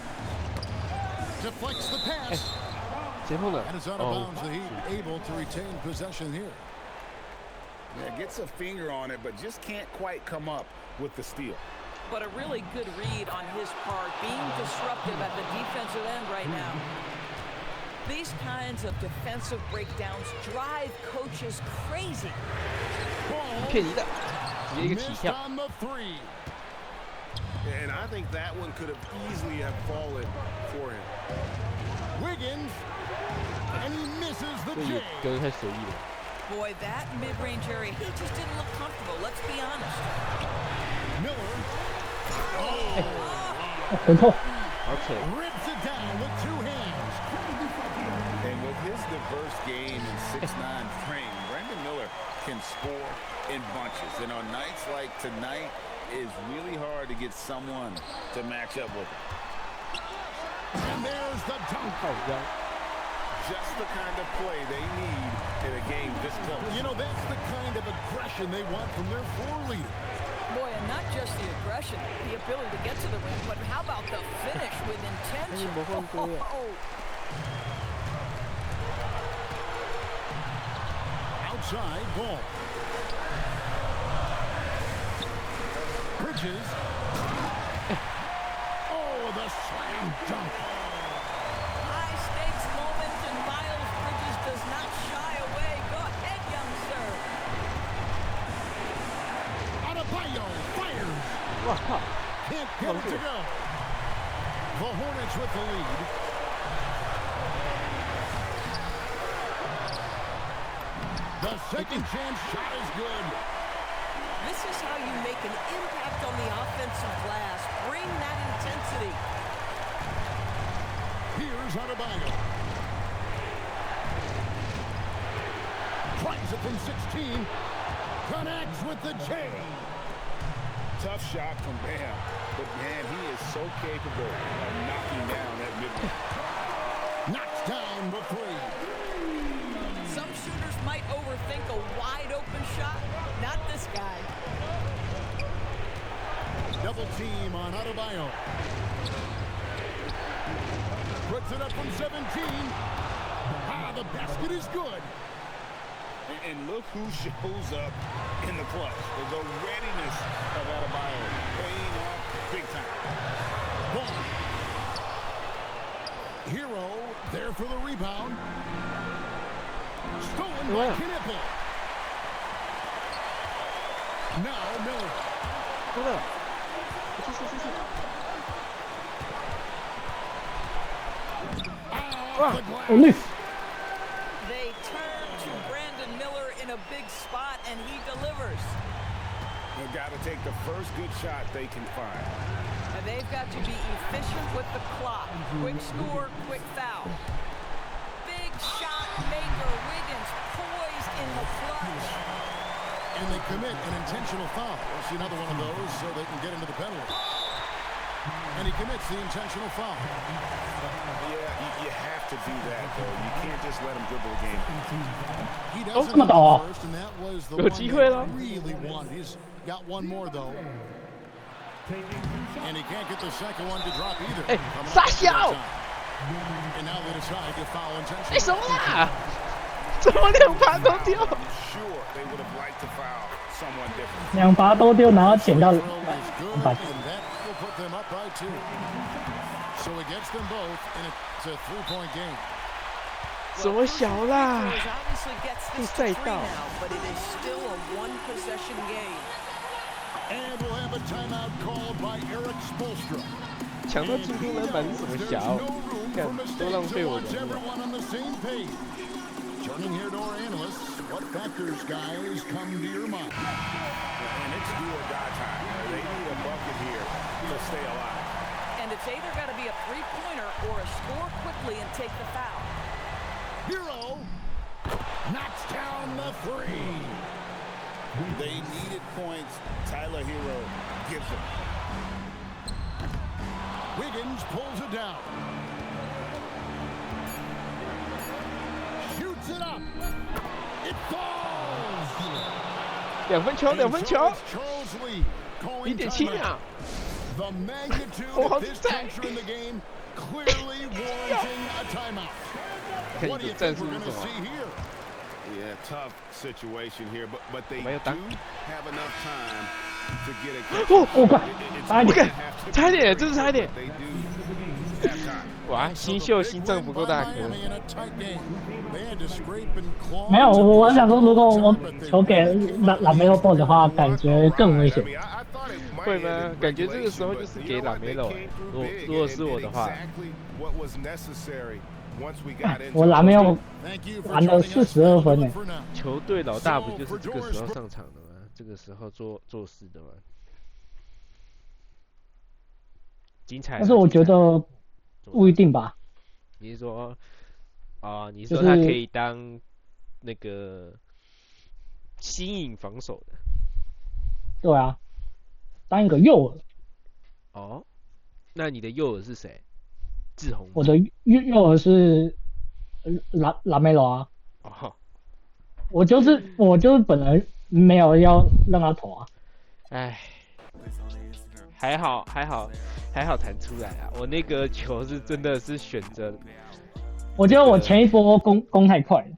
Deflects the pass. And it's out of bounds. The Heat able to retain possession here. Yeah, gets a finger on it, but just can't quite come up with the steal. But a really good read on his part, being disruptive at the defensive end right now. These kinds of defensive breakdowns drive coaches crazy. 骗你的，直接一个起跳。 On the three. And I think that one could have easily have fallen for him. Wiggins, and he misses the 这也 J. 丢得太随意了。 Boy, that mid-range area, he just didn't look comfortable. Let's be honest. Miller. 很痛。好扯。 Rips it down with two hands. And with his diverse game and 6'9" frame, Brandon Miller can score in bunches. And on nights like tonight, it's really hard to get someone to match up with him. And there's the dunk. Just the kind of play they need in a game this close. You know, that's the kind of aggression they want from their floor leader. Boy, and not just the aggression, the ability to get to the rim, but how about the finish with intention? Outside ball. Bridges. Oh, the slam dunk. High stakes moment, and Miles Bridges does not shy away. Go ahead, young sir. Adebayo fires. Can't get it to go. The Hornets with the lead. The second chance shot is good. This is how you make an impact on the offensive glass. Bring that intensity. Here's Adebayo. Tries it from 16. Connects with the J. Tough shot from Bam, but man, he is so capable of knocking down that mid-range. Knocks down the three. Some shooters might overthink a wide open shot. Not this guy. Double team on Adebayo. Puts it up from 17. Ah, the basket is good. And look who shows up in the clutch. The readiness of Adebayo paying off big time. Ball. Hero there for the rebound. Stolen by Knipple. Now Miller. Off the glass. They turn to Brandon Miller in a big spot, and he delivers. They've got to take the first good shot they can find. And they've got to be efficient with the clock. Quick score, quick foul. Big shot maker Wiggins poised in the clutch. And they commit an intentional foul. We'll see another one of those so they can get into the penalty. And he commits the intentional foul. Yeah, you have to do that, though. You can't just let him dribble the game. He doesn't have the first, and that was the one they 有机会了。 really wanted. He's got one more, though. Taking 2 shots. And he can't get the second one to drop either. 哎 Coming up 傻 to 笑 that time. And now they decide to foul 哎 什 intentionally. 么啦？怎么2罚都丢？ I'm sure they would have liked to foul someone different. 2罚都丢，然后捡到 Throw is good, 把 and that will put them up by 2. So he gets them both, and it's a 3-point game. 什么小啦？ Obviously gets this to 赛 3 道。 now, but it is still a 1-possession game. And we'll have a timeout called by Eric Spoelstra. 抢到进攻篮板是什么 There's 小？ no room 看 for 都浪 mistakes 费 and 我 wants 人了。 everyone on the same page. Turning here to our analysts, what factors, guys, come to your mind? And it's do or die time. They need a bucket here to stay alive. And it's either got to be a 3-pointer or a score quickly and take the foul. Hero knocks down the 3. They needed points. Tyler Hero gives them. Wiggins pulls it down. Shoots it up. It falls. 2分球，2分 And 球 so，it's Charles Lee calling 1.7 timeout. 秒。 The magnitude Oh, of this tension in the game clearly warranting a timeout. 看 What 你 do 的 you 战 think 术 we're 是 going 什 to 么？ see here? Yeah, tough situation here, but they 我们要当 do have enough time to get a 哦，我靠， It's 差一 不 gonna 点，敢 have to，差一点， be 真是差一点。 They do have time. 哇， So 新 the 秀 big 心脏 win 不够 by 大颗。 Miami in a tight game. They had to scrape and claw 没有， to 我想说，如果我 but they 球给拉梅洛爆的话，感觉更危险 I。mean, I thought it might 会 end 吗 in？感觉这个时候 regulation, 就是 but 给 you know 拉 what? 梅 They 洛。 came through 如 big 果是 and 我 did 的话， exactly what was necessary once we got into 我拉梅洛 Thank you for 玩了 joining us. 42分 Good 呢。 for now. 球队老大不就是这个时候上场的吗？这个时候做事的吗？精彩啊。但是我觉精彩得不一定吧，你是说，你说就是他可以当那个吸引防守的对啊，当一个诱饵，哦？那你的诱饵是谁？志宏吗？我的诱饵是拉梅洛啊，哦，我就是本来没有要让他投啊，唉，还好弹出来啊！我那个球是真的是选择，我觉得我前一波攻太快了，